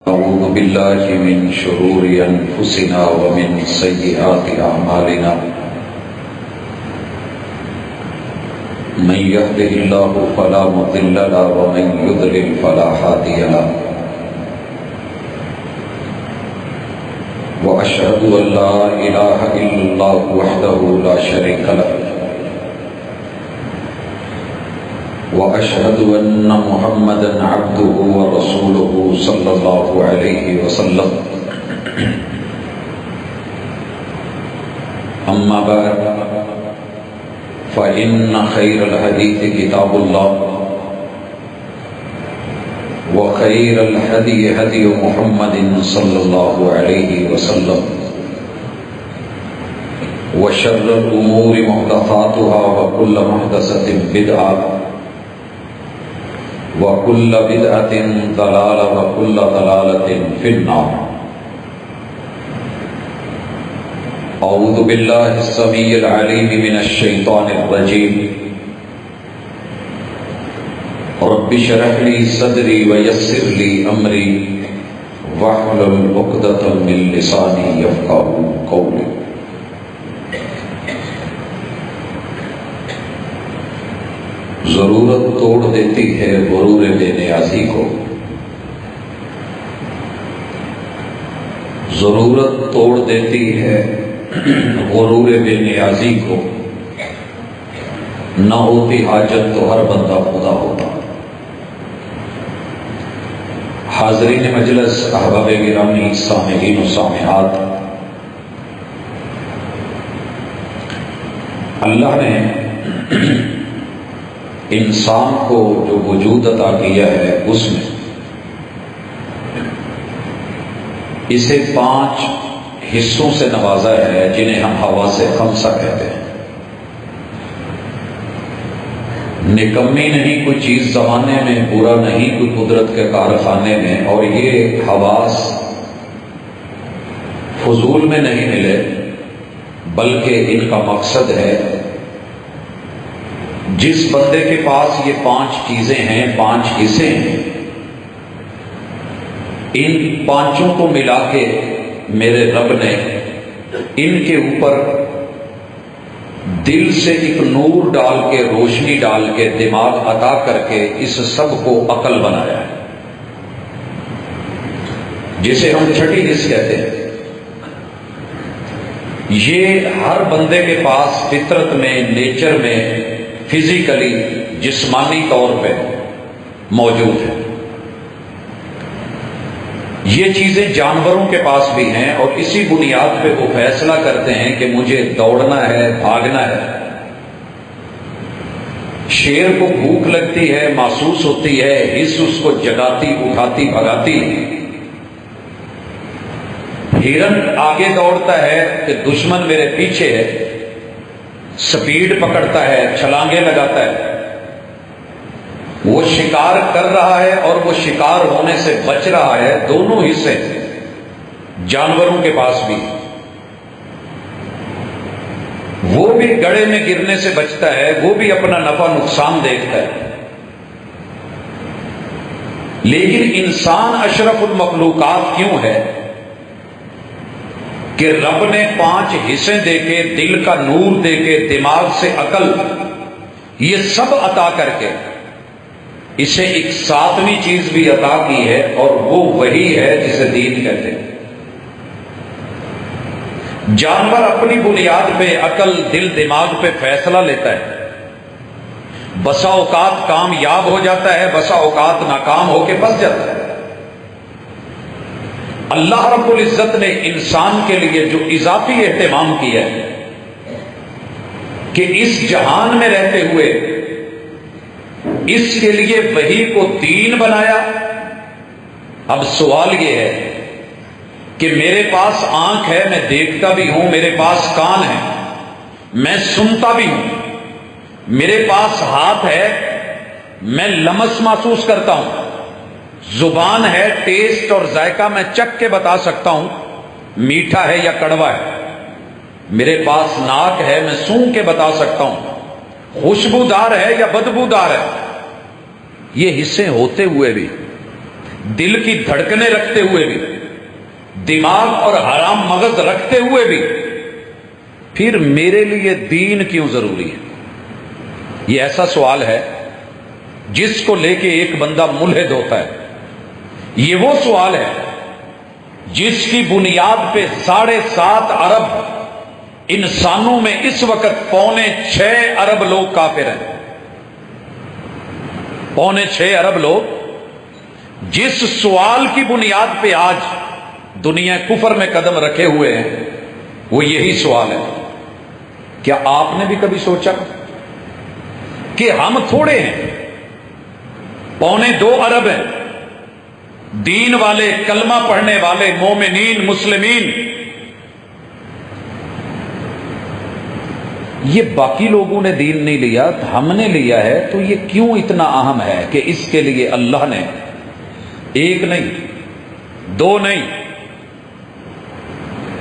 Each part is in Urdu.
أعوذ بالله من شرور أنفسنا ومن سيئات أعمالنا من يهده الله فلا مضل له ومن يضلل فلا هادي له وأشهد أن لا إله إلا الله وحده لا شريك له وأشهد أن محمدًا عبده ورسوله صلى الله عليه وسلم أما بعد فإن خير الحديث كتاب الله وخير الهدي هدي محمد صلى الله عليه وسلم وشر الأمور محدثاتها وكل محدثة بدعة وَكُلَّ بِدْعَةٍ ضَلَالَةٍ وَكُلَّ ضَلَالَةٍ فِي النَّارِ أعوذ بالله السميع العليم من الشيطان الرجيم رب اشرح لي صدري ويسر لي أمري واحلل عقدة من لساني يفقهوا قولي ضرورت توڑ دیتی ہے غرور بے نیازی کو، ضرورت توڑ دیتی ہے غرور بے نیازی کو، نہ ہوتی حاجت تو ہر بندہ خدا ہوتا۔ حاضرین مجلس، احباب گرامی، سامعین و سامعات، اللہ نے انسان کو جو وجود عطا کیا ہے اس میں اسے 5 حصوں سے نوازا ہے جنہیں ہم حواس خمسہ کہتے ہیں۔ نکمی نہیں کوئی چیز زمانے میں، برا نہیں کوئی قدرت کے کارخانے میں، اور یہ حواس فضول میں نہیں ملے بلکہ ان کا مقصد ہے جس بندے کے پاس یہ 5 چیزیں ہیں، 5 حصے ہیں، ان 5 کو ملا کے میرے رب نے ان کے اوپر دل سے ایک نور ڈال کے، روشنی ڈال کے، دماغ عطا کر کے اس سب کو عقل بنایا ہے، جسے ہم چھٹی حص کہتے ہیں۔ یہ ہر بندے کے پاس فطرت میں، نیچر میں، فزیکلی، جسمانی طور پہ موجود ہے۔ یہ چیزیں جانوروں کے پاس بھی ہیں، اور اسی بنیاد پہ وہ فیصلہ کرتے ہیں کہ مجھے دوڑنا ہے، بھاگنا ہے۔ شیر کو بھوک لگتی ہے، محسوس ہوتی ہے، حس اس کو جگاتی، اٹھاتی، بھگاتی۔ ہرن آگے دوڑتا ہے کہ دشمن میرے پیچھے ہے، سپیڈ پکڑتا ہے، چھلانگیں لگاتا ہے۔ وہ شکار کر رہا ہے اور وہ شکار ہونے سے بچ رہا ہے، دونوں حصے جانوروں کے پاس بھی۔ وہ بھی گڑھے میں گرنے سے بچتا ہے، وہ بھی اپنا نفع نقصان دیکھتا ہے۔ لیکن انسان اشرف المخلوقات کیوں ہے کہ رب نے 5 حصے دے کے، دل کا نور دے کے، دماغ سے عقل، یہ سب عطا کر کے اسے ایک 7ویں چیز بھی عطا کی ہے، اور وہ وہی ہے جسے دین کہتے ہیں۔ جانور اپنی بنیاد پہ، عقل، دل، دماغ پہ فیصلہ لیتا ہے، بسا اوقات کامیاب ہو جاتا ہے، بسا اوقات ناکام ہو کے پھنس جاتا ہے۔ اللہ رب العزت نے انسان کے لیے جو اضافی اہتمام کیا ہے کہ اس جہان میں رہتے ہوئے اس کے لیے وحی کو دین بنایا۔ اب سوال یہ ہے کہ میرے پاس آنکھ ہے، میں دیکھتا بھی ہوں، میرے پاس کان ہے، میں سنتا بھی ہوں، میرے پاس ہاتھ ہے، میں لمس محسوس کرتا ہوں، زبان ہے، ٹیسٹ اور ذائقہ میں چکھ کے بتا سکتا ہوں میٹھا ہے یا کڑوا ہے، میرے پاس ناک ہے، میں سونگھ کے بتا سکتا ہوں خوشبودار ہے یا بدبودار ہے۔ یہ حصے ہوتے ہوئے بھی دل کی دھڑکنیں رکھتے ہوئے بھی، دماغ اور حرام مغز رکھتے ہوئے بھی، پھر میرے لیے دین کیوں ضروری ہے؟ یہ ایسا سوال ہے جس کو لے کے ایک بندہ ملحد ہوتا ہے۔ یہ وہ سوال ہے جس کی بنیاد پہ 7.5 ارب انسانوں میں اس وقت 5.6 ارب لوگ کافر ہیں۔ 5.6 ارب لوگ جس سوال کی بنیاد پہ آج دنیا کفر میں قدم رکھے ہوئے ہیں، وہ یہی سوال ہے۔ کیا آپ نے بھی کبھی سوچا کہ ہم تھوڑے ہیں، 2.25 ارب ہیں، دین والے، کلمہ پڑھنے والے، مومنین، مسلمین، یہ باقی لوگوں نے دین نہیں لیا، ہم نے لیا ہے، تو یہ کیوں اتنا اہم ہے کہ اس کے لیے اللہ نے 1 نہیں، 2 نہیں،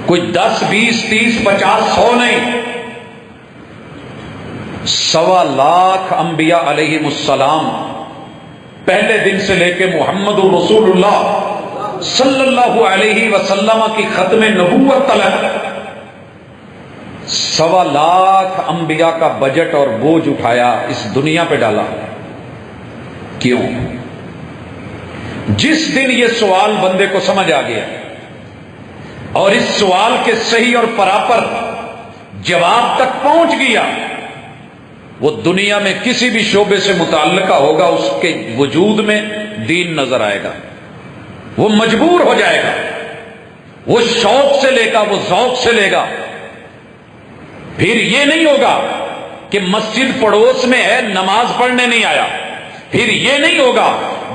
کوئی 10 20 30 50 100 نہیں، 1.25 لاکھ انبیاء علیہ السلام پہلے دن سے لے کے محمد رسول اللہ صلی اللہ علیہ وسلم کی ختم نبوت تک 1.25 لاکھ انبیاء کا بجٹ اور بوجھ اٹھایا، اس دنیا پہ ڈالا۔ کیوں؟ جس دن یہ سوال بندے کو سمجھ آ گیا اور اس سوال کے صحیح اور پراپر جواب تک پہنچ گیا، وہ دنیا میں کسی بھی شعبے سے متعلقہ ہوگا، اس کے وجود میں دین نظر آئے گا، وہ مجبور ہو جائے گا، وہ شوق سے لے گا، وہ ذوق سے لے گا۔ پھر یہ نہیں ہوگا کہ مسجد پڑوس میں ہے، نماز پڑھنے نہیں آیا، پھر یہ نہیں ہوگا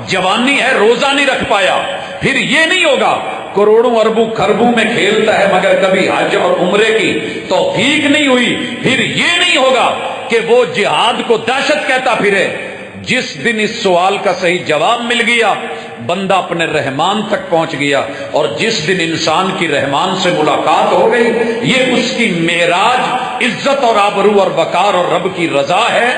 جوانی ہے، روزہ نہیں رکھ پایا، پھر یہ نہیں ہوگا کروڑوں اربوں خربوں میں کھیلتا ہے مگر کبھی حج اور عمرے کی توفیق نہیں ہوئی، پھر یہ نہیں ہوگا کہ وہ جہاد کو دہشت کہتا پھرے۔ جس دن اس سوال کا صحیح جواب مل گیا، بندہ اپنے رحمان تک پہنچ گیا، اور جس دن انسان کی رحمان سے ملاقات ہو گئی، یہ اس کی معراج عزت اور آبرو اور وقار اور رب کی رضا ہے۔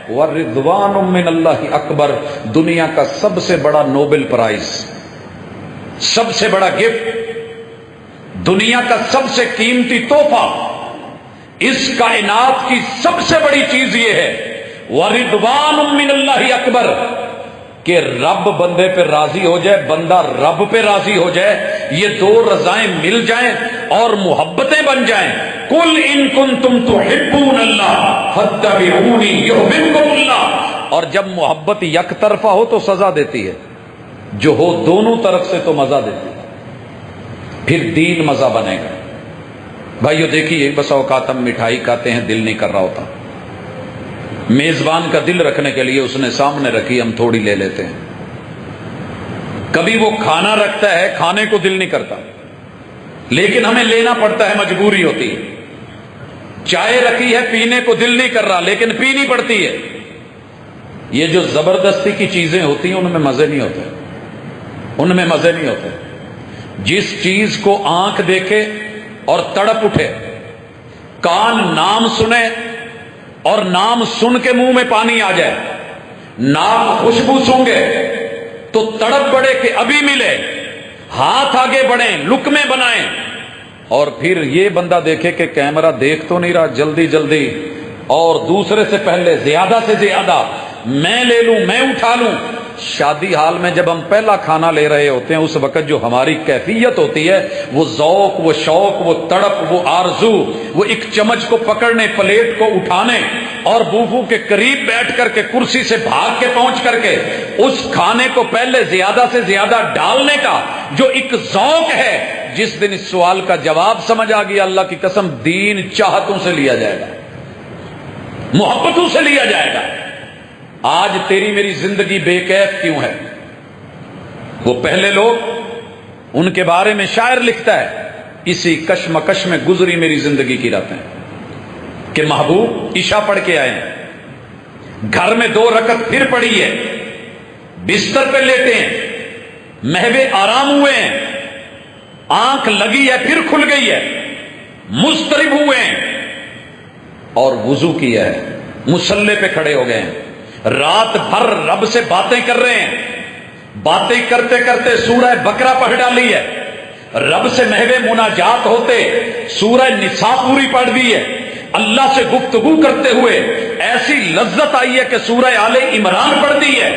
وَرِضْوَانٌ مِّنَ اللَّهِ اکبر، دنیا کا سب سے بڑا نوبل پرائز، سب سے بڑا گفٹ، دنیا کا سب سے قیمتی تحفہ، اس کائنات کی سب سے بڑی چیز یہ ہے وَرِضْوَانٌ مِّنَ اللَّهِ اکبر، کہ رب بندے پہ راضی ہو جائے، بندہ رب پہ راضی ہو جائے، یہ 2 رضائیں مل جائیں اور محبتیں بن جائیں۔ قُلْ إِن كُنتُمْ تُحِبُّونَ اللَّهَ فَاتَّبِعُونِي يُحْبِبْكُمُ اللَّهُ۔ اور جب محبت یک طرفہ ہو تو سزا دیتی ہے، جو ہو دونوں طرف سے تو مزہ دیتی ہے، پھر دین مزہ بنے گا۔ بھائیو دیکھیے، بس اوقات ہم مٹھائی کھاتے ہیں، دل نہیں کر رہا ہوتا، میزبان کا دل رکھنے کے لیے اس نے سامنے رکھی، ہم تھوڑی لے لیتے ہیں۔ کبھی وہ کھانا رکھتا ہے، کھانے کو دل نہیں کرتا لیکن ہمیں لینا پڑتا ہے، مجبوری ہوتی ہے۔ چائے رکھی ہے، پینے کو دل نہیں کر رہا لیکن پینی پڑتی ہے۔ یہ جو زبردستی کی چیزیں ہوتی ہیں ان میں مزے نہیں ہوتے، ان میں مزے نہیں ہوتے۔ جس چیز کو آنکھ دیکھے اور تڑپ اٹھے، کان نام سنے اور نام سن کے منہ میں پانی آ جائے، ناک خوشبو سونگے تو تڑپ پڑے کہ ابھی ملے، ہاتھ آگے بڑھیں، لقمے بنائیں، اور پھر یہ بندہ دیکھے کہ کیمرہ دیکھ تو نہیں رہا، جلدی جلدی اور دوسرے سے پہلے زیادہ سے زیادہ میں لے لوں، میں اٹھا لوں۔ شادی حال میں جب ہم پہلا کھانا لے رہے ہوتے ہیں، اس وقت جو ہماری کیفیت ہوتی ہے، وہ ذوق، وہ شوق، وہ تڑپ، وہ آرزو، وہ ایک چمچ کو پکڑنے، پلیٹ کو اٹھانے اور بوفو کے قریب بیٹھ کر کے کرسی سے بھاگ کے پہنچ کر کے اس کھانے کو پہلے زیادہ سے زیادہ ڈالنے کا جو ایک ذوق ہے، جس دن اس سوال کا جواب سمجھ آ گیا، اللہ کی قسم دین چاہتوں سے لیا جائے گا، محبتوں سے لیا جائے گا۔ آج تیری میری زندگی بے کیف کیوں ہے؟ وہ پہلے لوگ، ان کے بارے میں شاعر لکھتا ہے، اسی کشمکش میں گزری میری زندگی کی راتیں، کہ محبوب عشاء پڑھ کے آئے ہیں، گھر میں 2 رکعت پھر پڑھی ہے، بستر پہ لیٹے ہیں، محو آرام ہوئے ہیں، آنکھ لگی ہے پھر کھل گئی ہے، مضطرب ہوئے ہیں اور وضو کیا ہے، مصلے پہ کھڑے ہو گئے ہیں، رات بھر رب سے باتیں کر رہے ہیں، باتیں کرتے کرتے سورہ بقرہ پڑھ ڈالی ہے، رب سے محو مناجات ہوتے سورہ نساء پوری پڑھ دی ہے، اللہ سے گفتگو کرتے ہوئے ایسی لذت آئی ہے کہ سورہ آل عمران پڑھ دی ہے،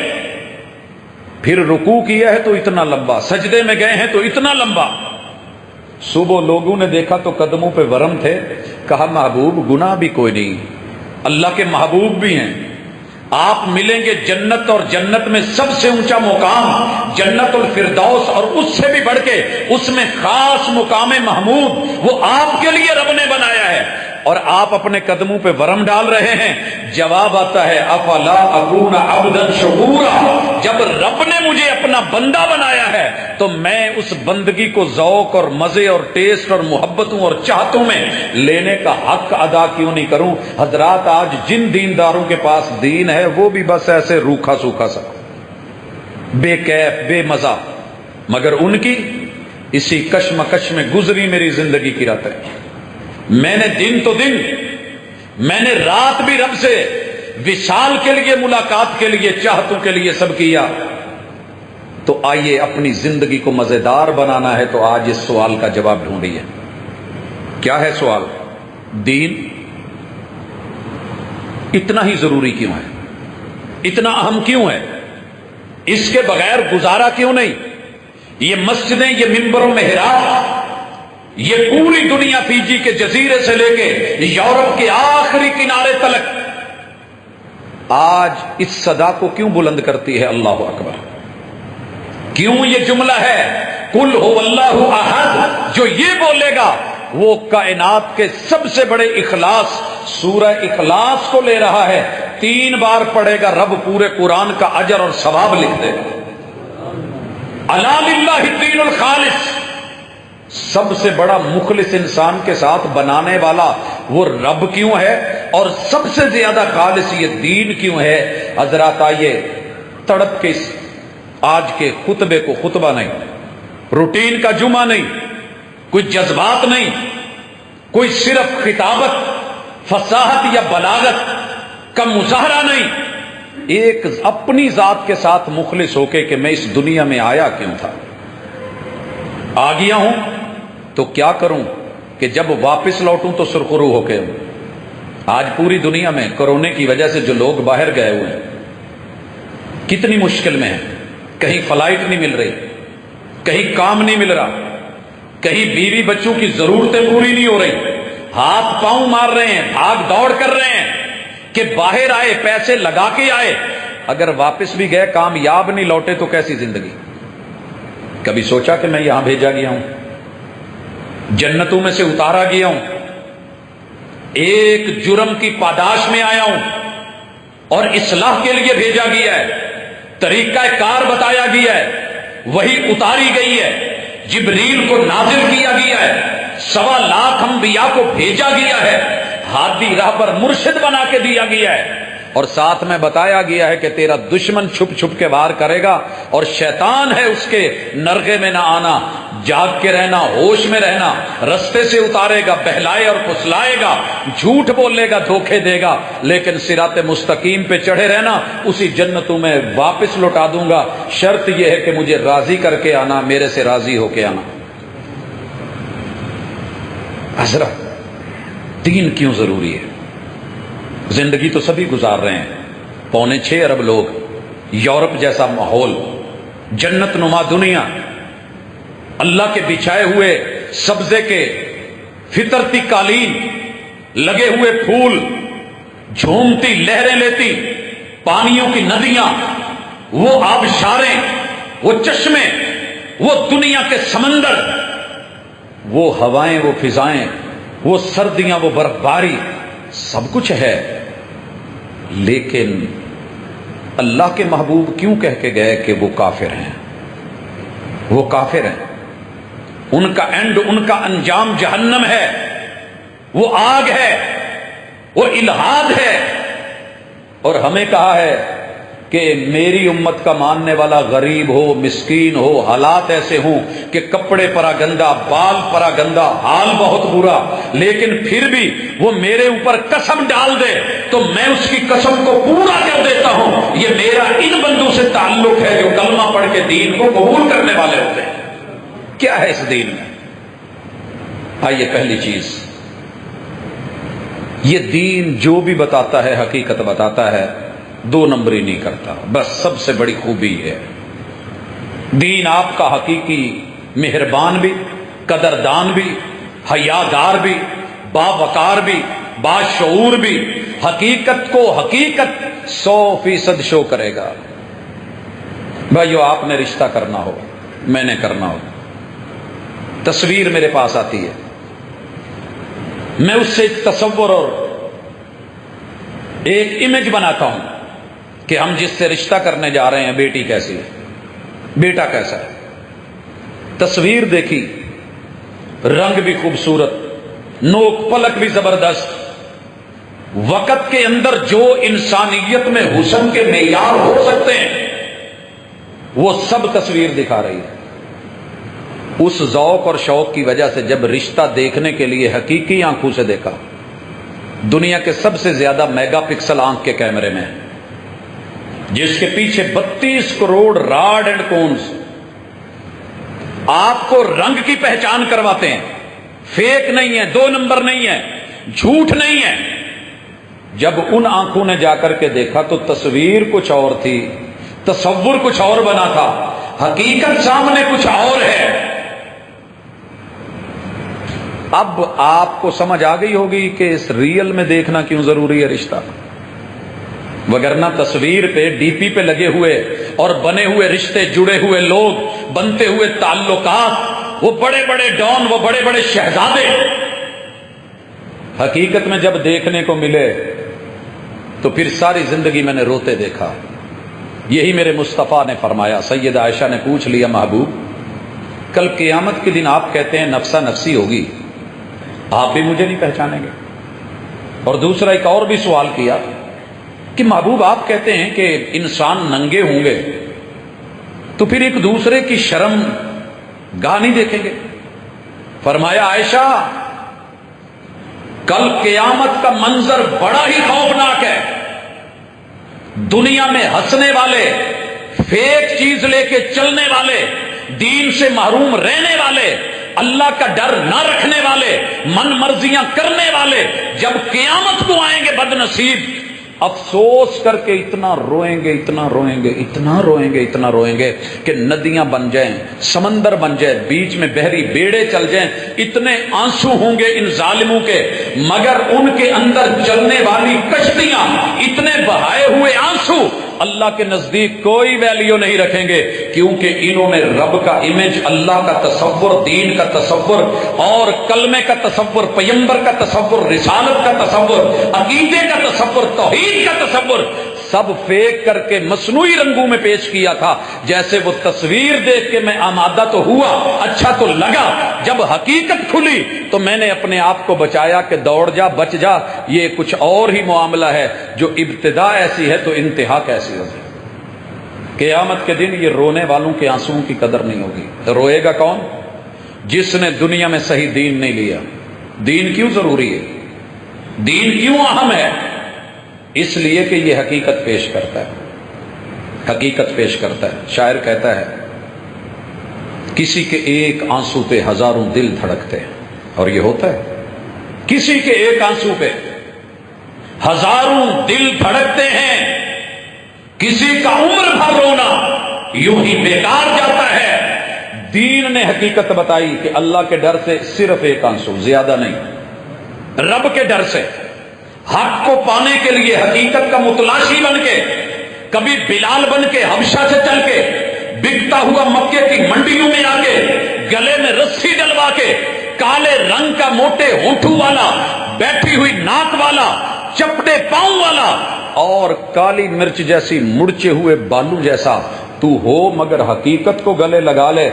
پھر رکوع کیا ہے تو اتنا لمبا، سجدے میں گئے ہیں تو اتنا لمبا۔ صبح لوگوں نے دیکھا تو قدموں پہ ورم تھے، کہا محبوب گناہ بھی کوئی نہیں، اللہ کے محبوب بھی ہیں، آپ ملیں گے جنت، اور جنت میں سب سے اونچا مقام جنت الفردوس، اور اس سے بھی بڑھ کے اس میں خاص مقام محمود وہ آپ کے لیے رب نے بنایا ہے، اور آپ اپنے قدموں پہ ورم ڈال رہے ہیں۔ جواب آتا ہے افلا اکون عبدا شکورا، جب رب نے مجھے اپنا بندہ بنایا ہے تو میں اس بندگی کو ذوق اور مزے اور ٹیسٹ اور محبتوں اور چاہتوں میں لینے کا حق ادا کیوں نہیں کروں؟ حضرات آج جن دینداروں کے پاس دین ہے وہ بھی بس ایسے روکھا سوکھا سا، بے کیف بے مزہ، مگر ان کی اسی کشمکش میں گزری میری زندگی کی راتیں۔ میں نے دن تو دن، میں نے رات بھی رب سے وصال کے لیے، ملاقات کے لیے، چاہتوں کے لیے سب کیا۔ تو آئیے اپنی زندگی کو مزیدار بنانا ہے تو آج اس سوال کا جواب ڈھونڈیے۔ کیا ہے سوال؟ دین اتنا ہی ضروری کیوں ہے؟ اتنا اہم کیوں ہے؟ اس کے بغیر گزارا کیوں نہیں؟ یہ مسجدیں، یہ منبر و محراب، یہ پوری دنیا فیجی کے جزیرے سے لے کے یورپ کے آخری کنارے تلک آج اس صدا کو کیوں بلند کرتی ہے؟ اللہ اکبر! کیوں یہ جملہ ہے قل هو اللہ احد؟ جو یہ بولے گا وہ کائنات کے سب سے بڑے اخلاص سورہ اخلاص کو لے رہا ہے، 3 بار پڑھے گا، رب پورے قرآن کا اجر اور ثواب لکھ دے گا۔ الا للہ الدین الخالص، سب سے بڑا مخلص انسان کے ساتھ بنانے والا وہ رب کیوں ہے، اور سب سے زیادہ خالص یہ دین کیوں ہے؟ حضرات آئیے تڑپ کے اس آج کے خطبے کو خطبہ نہیں، روٹین کا جمعہ نہیں، کوئی جذبات نہیں، کوئی صرف خطابت فصاحت یا بلاغت کا مظاہرہ نہیں، ایک اپنی ذات کے ساتھ مخلص ہو کے کہ میں اس دنیا میں آیا کیوں تھا، آ گیا ہوں تو کیا کروں کہ جب واپس لوٹوں تو سرخرو ہو کے۔ آج پوری دنیا میں کورونا کی وجہ سے جو لوگ باہر گئے ہوئے ہیں کتنی مشکل میں ہیں، کہیں فلائٹ نہیں مل رہی، کہیں کام نہیں مل رہا، کہیں بیوی بچوں کی ضرورتیں پوری نہیں ہو رہی، ہاتھ پاؤں مار رہے ہیں، بھاگ دوڑ کر رہے ہیں کہ باہر آئے، پیسے لگا کے آئے، اگر واپس بھی گئے کامیاب نہیں لوٹے تو کیسی زندگی؟ کبھی سوچا کہ میں یہاں بھیجا گیا ہوں، جنتوں میں سے اتارا گیا ہوں، ایک جرم کی پاداش میں آیا ہوں اور اصلاح کے لیے بھیجا گیا ہے، طریقہ کار بتایا گیا ہے، وہی اتاری گئی ہے، جبریل کو نازل کیا گیا ہے، 1.25 لاکھ انبیاء کو بھیجا گیا ہے، ہادی راہ پر مرشد بنا کے دیا گیا ہے، اور ساتھ میں بتایا گیا ہے کہ تیرا دشمن چھپ چھپ کے وار کرے گا، اور شیطان ہے اس کے نرغے میں نہ آنا، جاگ کے رہنا، ہوش میں رہنا، رستے سے اتارے گا، بہلائے اور پھسلائے گا، جھوٹ بولے گا، دھوکے دے گا، لیکن صراط مستقیم پہ چڑھے رہنا، اسی جنتوں میں واپس لوٹا دوں گا، شرط یہ ہے کہ مجھے راضی کر کے آنا، میرے سے راضی ہو کے آنا۔ حضرت دین کیوں ضروری ہے؟ زندگی تو سبھی گزار رہے ہیں، 6.25 ارب لوگ، یورپ جیسا ماحول، جنت نما دنیا، اللہ کے بچھائے ہوئے سبزے کے فطرتی قالین، لگے ہوئے پھول، جھومتی لہریں لیتی پانیوں کی ندیاں، وہ آبشاریں، وہ چشمے، وہ دنیا کے سمندر، وہ ہوائیں، وہ فضائیں، وہ سردیاں، وہ برف باری، سب کچھ ہے، لیکن اللہ کے محبوب کیوں کہہ کے گئے کہ وہ کافر ہیں؟ وہ کافر ہیں، ان کا اینڈ، ان کا انجام جہنم ہے، وہ آگ ہے، وہ الہاد ہے، اور ہمیں کہا ہے کہ میری امت کا ماننے والا غریب ہو، مسکین ہو، حالات ایسے ہوں کہ کپڑے پرا گندا، بال پرا گندا، حال بہت برا، لیکن پھر بھی وہ میرے اوپر قسم ڈال دے تو میں اس کی قسم کو پورا کر دیتا ہوں، یہ میرا ان بندوں سے تعلق ہے جو کلمہ پڑھ کے دین کو قبول کرنے والے ہوتے ہیں۔ کیا ہے اس دین میں؟ آئیے پہلی چیز، یہ دین جو بھی بتاتا ہے حقیقت بتاتا ہے، دو نمبری نہیں کرتا۔ بس سب سے بڑی خوبی ہے دین آپ کا حقیقی مہربان بھی، قدردان بھی، حیادار بھی، باوقار بھی، باشعور بھی، حقیقت کو حقیقت 100% شو کرے گا۔ بھائیو، آپ نے رشتہ کرنا ہو، میں نے کرنا ہو، تصویر میرے پاس آتی ہے، میں اس سے ایک تصور اور ایک امیج بناتا ہوں کہ ہم جس سے رشتہ کرنے جا رہے ہیں بیٹی کیسی ہے، بیٹا کیسا ہے۔ تصویر دیکھی، رنگ بھی خوبصورت، نوک پلک بھی زبردست، وقت کے اندر جو انسانیت میں حسن کے معیار ہو سکتے ہیں وہ سب تصویر دکھا رہی ہے۔ اس ذوق اور شوق کی وجہ سے جب رشتہ دیکھنے کے لیے حقیقی آنکھوں سے دیکھا، دنیا کے سب سے زیادہ میگا پکسل آنکھ کے کیمرے میں، جس کے پیچھے 32 کروڑ راڈ اینڈ کونز آپ کو رنگ کی پہچان کرواتے ہیں، فیک نہیں ہے، 2 نمبر نہیں ہے، جھوٹ نہیں ہے۔ جب ان آنکھوں نے جا کر کے دیکھا تو تصویر کچھ اور تھی، تصور کچھ اور بنا تھا، حقیقت سامنے کچھ اور ہے۔ اب آپ کو سمجھ آ گئی ہوگی کہ اس ریئل میں دیکھنا کیوں ضروری ہے رشتہ، وگرنہ تصویر پہ، ڈی پی پہ لگے ہوئے اور بنے ہوئے رشتے، جڑے ہوئے لوگ، بنتے ہوئے تعلقات، وہ بڑے بڑے ڈان، وہ بڑے بڑے شہزادے، حقیقت میں جب دیکھنے کو ملے تو پھر ساری زندگی میں نے روتے دیکھا۔ یہی میرے مصطفیٰ نے فرمایا۔ سیدہ عائشہ نے پوچھ لیا، محبوب کل قیامت کے دن آپ کہتے ہیں نفسا نفسی ہوگی، آپ بھی مجھے نہیں پہچانیں گے؟ اور دوسرا ایک اور بھی سوال کیا کہ محبوب آپ کہتے ہیں کہ انسان ننگے ہوں گے تو پھر ایک دوسرے کی شرم گاہ نہیں دیکھیں گے؟ فرمایا عائشہ کل قیامت کا منظر بڑا ہی خوفناک ہے۔ دنیا میں ہنسنے والے، فیک چیز لے کے چلنے والے، دین سے محروم رہنے والے، اللہ کا ڈر نہ رکھنے والے، من مرضیاں کرنے والے جب قیامت کو آئیں گے بد نصیب، افسوس کر کے اتنا روئیں گے، اتنا روئیں گے، اتنا روئیں گے، اتنا روئیں گے کہ ندیاں بن جائیں، سمندر بن جائے، بیچ میں بحری بیڑے چل جائیں، اتنے آنسو ہوں گے ان ظالموں کے، مگر ان کے اندر چلنے والی کشتیاں، اتنے بہائے ہوئے آنسو اللہ کے نزدیک کوئی ویلیو نہیں رکھیں گے، کیونکہ انہوں نے رب کا امیج، اللہ کا تصور، دین کا تصور اور کلمے کا تصور، پیغمبر کا تصور، رسالت کا تصور، عقیدے کا تصور، توحید کا تصور سب فیک کر کے مصنوعی رنگوں میں پیش کیا تھا۔ جیسے وہ تصویر دیکھ کے میں آمادہ تو ہوا، اچھا تو لگا، جب حقیقت کھلی تو میں نے اپنے آپ کو بچایا کہ دوڑ جا، بچ جا، یہ کچھ اور ہی معاملہ ہے۔ جو ابتدا ایسی ہے تو انتہا کیسی ہوگی؟ قیامت کے دن یہ رونے والوں کے آنسوؤں کی قدر نہیں ہوگی۔ روئے گا کون؟ جس نے دنیا میں صحیح دین نہیں لیا۔ دین کیوں ضروری ہے؟ دین کیوں اہم ہے؟ اس لیے کہ یہ حقیقت پیش کرتا ہے، حقیقت پیش کرتا ہے۔ شاعر کہتا ہے کسی کے ایک آنسو پہ ہزاروں دل دھڑکتے ہیں، اور یہ ہوتا ہے، کسی کے ایک آنسو پہ ہزاروں دل دھڑکتے ہیں، کسی کا عمر بھر رونا یوں ہی بیکار جاتا ہے۔ دین نے حقیقت بتائی کہ اللہ کے ڈر سے صرف ایک آنسو، زیادہ نہیں، رب کے ڈر سے، حق کو پانے کے لیے حقیقت کا متلاشی بن کے، کبھی بلال بن کے حبشہ سے چل کے، بکتا ہوا مکے کی منڈیوں میں آ کے، گلے میں رسی ڈلوا کے، کالے رنگ کا موٹے ہونٹوں والا، بیٹھی ہوئی ناک والا، چپٹے پاؤں والا اور کالی مرچ جیسی مرچے ہوئے بالوں جیسا تو ہو، مگر حقیقت کو گلے لگا لے۔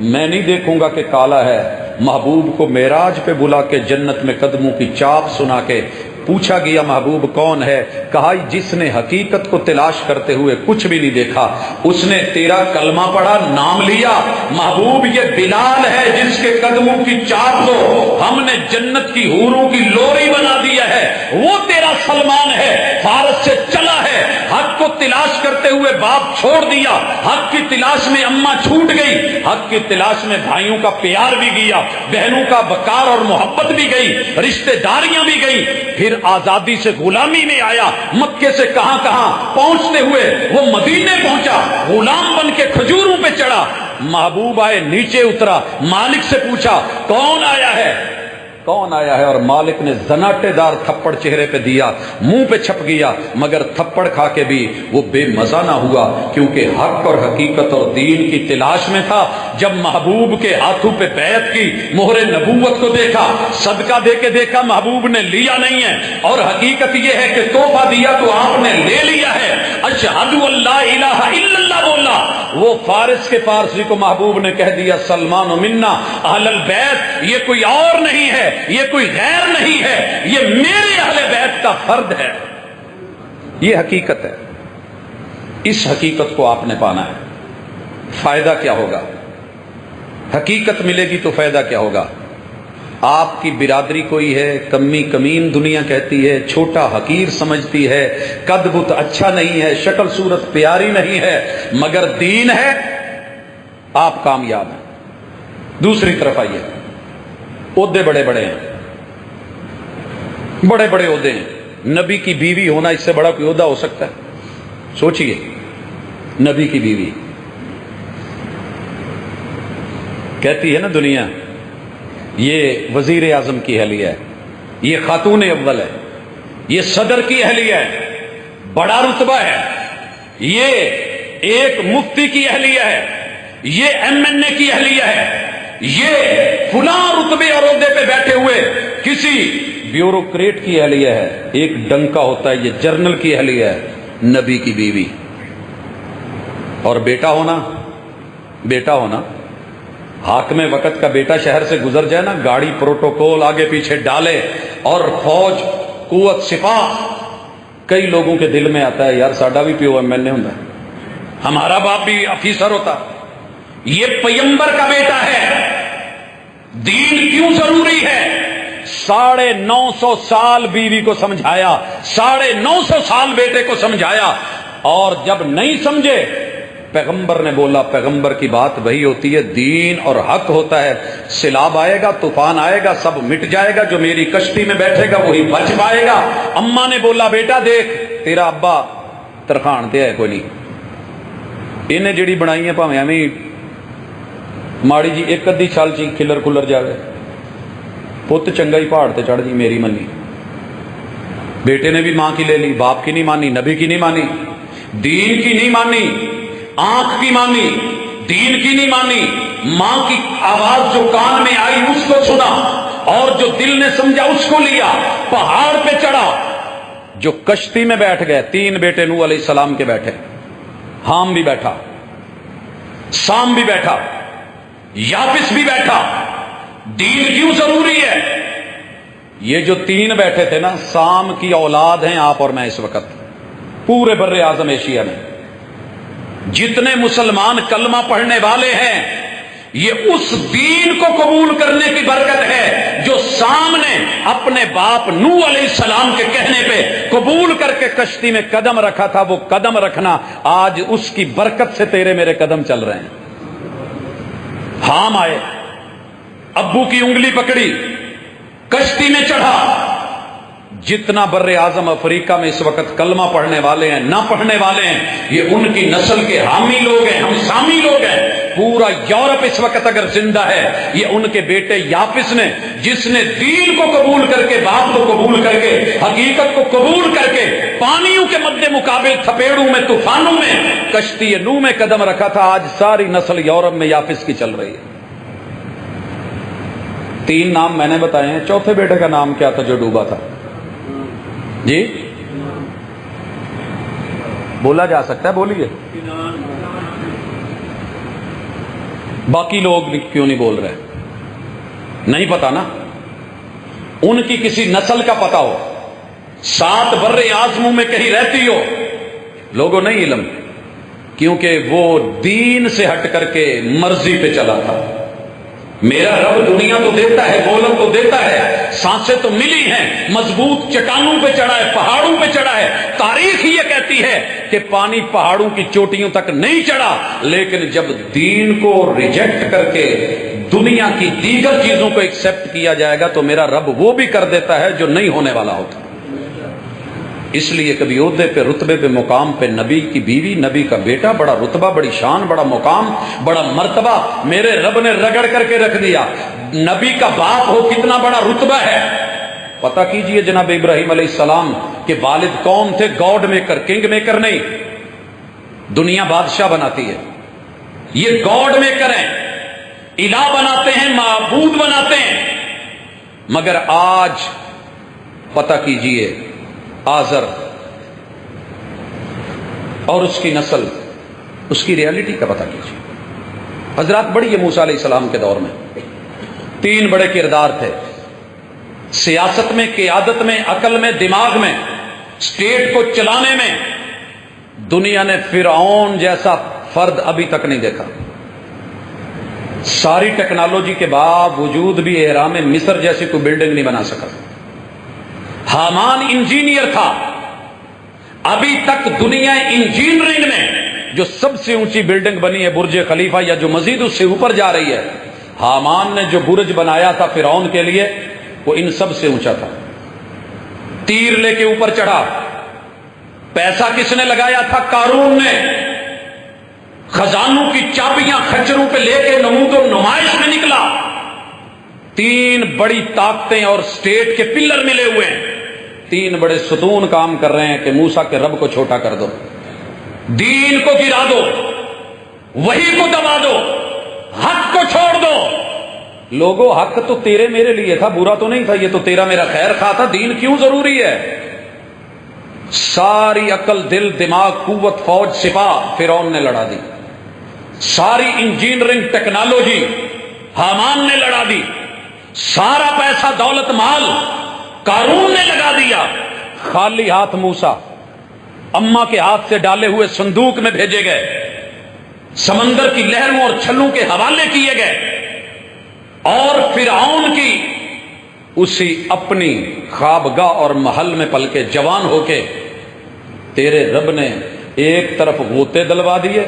میں نہیں دیکھوں گا کہ کالا ہے۔ محبوب کو معراج پہ بلا کے جنت میں قدموں کی چاپ سنا کے پوچھا گیا محبوب کون ہے؟ کہا جس نے حقیقت کو تلاش کرتے ہوئے کچھ بھی نہیں دیکھا، اس نے تیرا کلمہ پڑھا، نام لیا۔ محبوب یہ بلال ہے جس کے قدموں کی چاٹ کو ہم نے جنت کی حوروں کی لوری بنا دیا ہے، وہ تیرا سلمان ہے، فارس سے چلا ہے، حق کو تلاش کرتے ہوئے باپ چھوڑ دیا، حق کی تلاش میں اماں چھوٹ گئی، حق کی تلاش میں بھائیوں کا پیار بھی گیا، بہنوں کا وقار اور محبت بھی گئی، رشتہ داریاں بھی گئی، پھر آزادی سے غلامی میں آیا، مکے سے کہاں کہاں پہنچتے ہوئے وہ مدینے پہنچا، غلام بن کے کھجوروں پہ چڑھا، محبوب آئے نیچے اترا، مالک سے پوچھا کون آیا ہے، کون آیا ہے، اور مالک نے زناٹے دار تھپڑ چہرے پہ دیا، منہ پہ چھپ گیا، مگر تھپڑ کھا کے بھی وہ بے مزہ نہ ہوا، کیونکہ حق اور حقیقت اور دین کی تلاش میں تھا۔ جب محبوب کے ہاتھوں پہ بیعت کی، مہر نبوت کو دیکھا، صدقہ دے کے دیکھا، محبوب نے لیا نہیں ہے، اور حقیقت یہ ہے کہ تحفہ دیا تو آپ نے لے لیا ہے، اشہد اللہ الہ الا اللہ بولا، وہ فارس کے فارسی کو محبوب نے کہہ دیا سلمان منا اہل البیت، یہ کوئی اور نہیں ہے، یہ کوئی غیر نہیں ہے، یہ میرے اہل بیت کا فرد ہے۔ یہ حقیقت ہے، اس حقیقت کو آپ نے پانا ہے۔ فائدہ کیا ہوگا؟ حقیقت ملے گی تو فائدہ کیا ہوگا؟ آپ کی برادری کوئی ہے، کمی کمین دنیا کہتی ہے، چھوٹا حقیر سمجھتی ہے، قد بت اچھا نہیں ہے، شکل صورت پیاری نہیں ہے، مگر دین ہے، آپ کامیاب ہیں۔ دوسری طرف آئیے، عہدے بڑے بڑے ہیں، بڑے بڑے عہدے ہیں، نبی کی بیوی ہونا اس سے بڑا کوئی عہدہ ہو سکتا ہے؟ سوچئے، نبی کی بیوی کہتی ہے نا دنیا یہ وزیر اعظم کی اہلیہ ہے، یہ خاتون اول ہے، یہ صدر کی اہلیہ ہے، بڑا رتبہ ہے، یہ ایک مفتی کی اہلیہ ہے، یہ MNA کی اہلیہ ہے، یہ فلاں رتبے اور عہدے پہ بیٹھے ہوئے کسی بیوروکریٹ کی اہلیہ ہے، ایک ڈنکا ہوتا ہے، یہ جرنل کی اہلیہ ہے، نبی کی بیوی۔ اور بیٹا ہونا حاکم وقت کا بیٹا شہر سے گزر جائے نا، گاڑی پروٹوکول آگے پیچھے ڈالے اور فوج قوت سپاہ، کئی لوگوں کے دل میں آتا ہے یار ساڈا بھی پیو MNA ہوتا ہے، ہمارا باپ بھی افیسر ہوتا۔ یہ پیغمبر کا بیٹا ہے، دین کیوں ضروری ہے؟ 950 سال بیوی کو سمجھایا، 950 سال بیٹے کو سمجھایا، اور جب نہیں سمجھے پیغمبر نے بولا، پیغمبر کی بات وہی ہوتی ہے، دین اور حق ہوتا ہے، سیلاب آئے گا، طوفان آئے گا، سب مٹ جائے گا، جو میری کشتی میں بیٹھے گا وہی بچ پائے گا۔ اماں نے بولا بیٹا دیکھ تیرا ابا ترخان تے ہے کوئی نہیں، انہیں جڑی بنائی ہے پاویں ایویں ماڑی جی ایک ادھی چھال چی کھلر کھلر جاوے، پت چنگا ہی پہاڑ تے چڑھ جی میری منی۔ بیٹے نے بھی ماں کی لے لی، باپ کی نہیں مانی، نبی کی نہیں مانی، دین کی نہیں مانی، آنکھ کی مانی، دین کی نہیں مانی، ماں کی آواز جو کان میں آئی اس کو سنا، اور جو دل نے سمجھا اس کو لیا، پہاڑ پہ چڑھا، جو کشتی میں بیٹھ گئے، 3 بیٹے نوح علیہ السلام کے بیٹھے، حام بھی بیٹھا، سام بھی بیٹھا، یافس بھی بیٹھا۔ دین کیوں ضروری ہے؟ یہ جو 3 بیٹھے تھے نا، سام کی اولاد ہیں آپ اور میں اس وقت، پورے بر اعظم ایشیا میں جتنے مسلمان کلمہ پڑھنے والے ہیں، یہ اس دین کو قبول کرنے کی برکت ہے جو سام نے اپنے باپ نوح علیہ السلام کے کہنے پہ قبول کر کے کشتی میں قدم رکھا تھا، وہ قدم رکھنا آج اس کی برکت سے تیرے میرے قدم چل رہے ہیں۔ حام آئے، ابو کی انگلی پکڑی، کشتی میں چڑھا۔ جتنا بر اعظم افریقہ میں اس وقت کلمہ پڑھنے والے ہیں، نہ پڑھنے والے ہیں، یہ ان کی نسل کے حامی لوگ ہیں، ہم سامی لوگ ہیں۔ پورا یورپ اس وقت اگر زندہ ہے، یہ ان کے بیٹے یافس نے، جس نے دین کو قبول کر کے، باپ کو قبول کر کے، حقیقت کو قبول کر کے، پانیوں کے مد مقابل تھپیڑوں میں، طوفانوں میں، کشتی نوح میں قدم رکھا تھا۔ آج ساری نسل یورپ میں یافس کی چل رہی ہے۔ 3 نام میں نے بتائے ہیں، چوتھے بیٹے کا نام کیا تھا جو ڈوبا تھا؟ جی بولا جا سکتا ہے، بولیے۔ باقی لوگ کیوں نہیں بول رہے؟ نہیں پتا نا، ان کی کسی نسل کا پتا ہو، 7 برے آزموں میں کہیں رہتی ہو، لوگوں نہیں علم، کیونکہ وہ دین سے ہٹ کر کے مرضی پہ چلا تھا۔ میرا رب دنیا تو دیتا ہے، دولت تو دیتا ہے، سانسیں تو ملی ہیں، مضبوط چٹانوں پہ چڑھا ہے، پہاڑوں پہ چڑھا ہے۔ تاریخ یہ کہتی ہے کہ پانی پہاڑوں کی چوٹیوں تک نہیں چڑھا، لیکن جب دین کو ریجیکٹ کر کے دنیا کی دیگر چیزوں کو ایکسپٹ کیا جائے گا تو میرا رب وہ بھی کر دیتا ہے جو نہیں ہونے والا ہوتا۔ اس لیے کبھی عہدے پہ، رتبے پہ، مقام پہ، نبی کی بیوی، نبی کا بیٹا، بڑا رتبہ، بڑی شان، بڑا مقام، بڑا مرتبہ میرے رب نے رگڑ کر کے رکھ دیا۔ نبی کا باپ ہو کتنا بڑا رتبہ ہے، پتہ کیجئے جناب ابراہیم علیہ السلام کے والد کون تھے؟ گاڈ میکر، کنگ میکر نہیں، دنیا بادشاہ بناتی ہے، یہ گاڈ میکر ہیں، الہ بناتے ہیں، معبود بناتے ہیں۔ مگر آج پتہ کیجئے آزر اور اس کی نسل، اس کی ریالٹی کا پتہ کیجئے۔ حضرات بڑی ہے موسیٰ علیہ السلام کے دور میں 3 بڑے کردار تھے، سیاست میں، قیادت میں، عقل میں، دماغ میں، اسٹیٹ کو چلانے میں۔ دنیا نے فرعون جیسا فرد ابھی تک نہیں دیکھا۔ ساری ٹیکنالوجی کے باوجود بھی اہرام مصر جیسی کوئی بلڈنگ نہیں بنا سکا۔ حامان انجینئر تھا، ابھی تک دنیا انجینئرنگ میں جو سب سے اونچی بلڈنگ بنی ہے برج خلیفہ یا جو مزید اس سے اوپر جا رہی ہے، حامان نے جو برج بنایا تھا فرعون کے لیے وہ ان سب سے اونچا تھا۔ تیر لے کے اوپر چڑھا، پیسہ کس نے لگایا تھا؟ قارون نے۔ خزانوں کی چابیاں خچروں پہ لے کے نمود و نمائش میں نکلا۔ 3 بڑی طاقتیں اور اسٹیٹ کے پلر ملے ہوئے ہیں، 3 بڑے ستون کام کر رہے ہیں کہ موسیٰ کے رب کو چھوٹا کر دو، دین کو گرا دو، وحی کو دبا دو، حق کو چھوڑ دو۔ لوگوں حق تو تیرے میرے لیے تھا، برا تو نہیں تھا، یہ تو تیرا میرا خیر خواہ تھا، دین کیوں ضروری ہے؟ ساری عقل، دل، دماغ، قوت، فوج، سپاہ فرعون نے لڑا دی، ساری انجینئرنگ ٹیکنالوجی حامان نے لڑا دی، سارا پیسہ دولت مال قارون نے لگا دیا۔ خالی ہاتھ موسیٰ اماں کے ہاتھ سے ڈالے ہوئے صندوق میں بھیجے گئے، سمندر کی لہروں اور چھلوں کے حوالے کیے گئے، اور فرعون کی اسی اپنی خوابگاہ اور محل میں پل کے جوان ہو کے تیرے رب نے ایک طرف غوطے دلوا دیے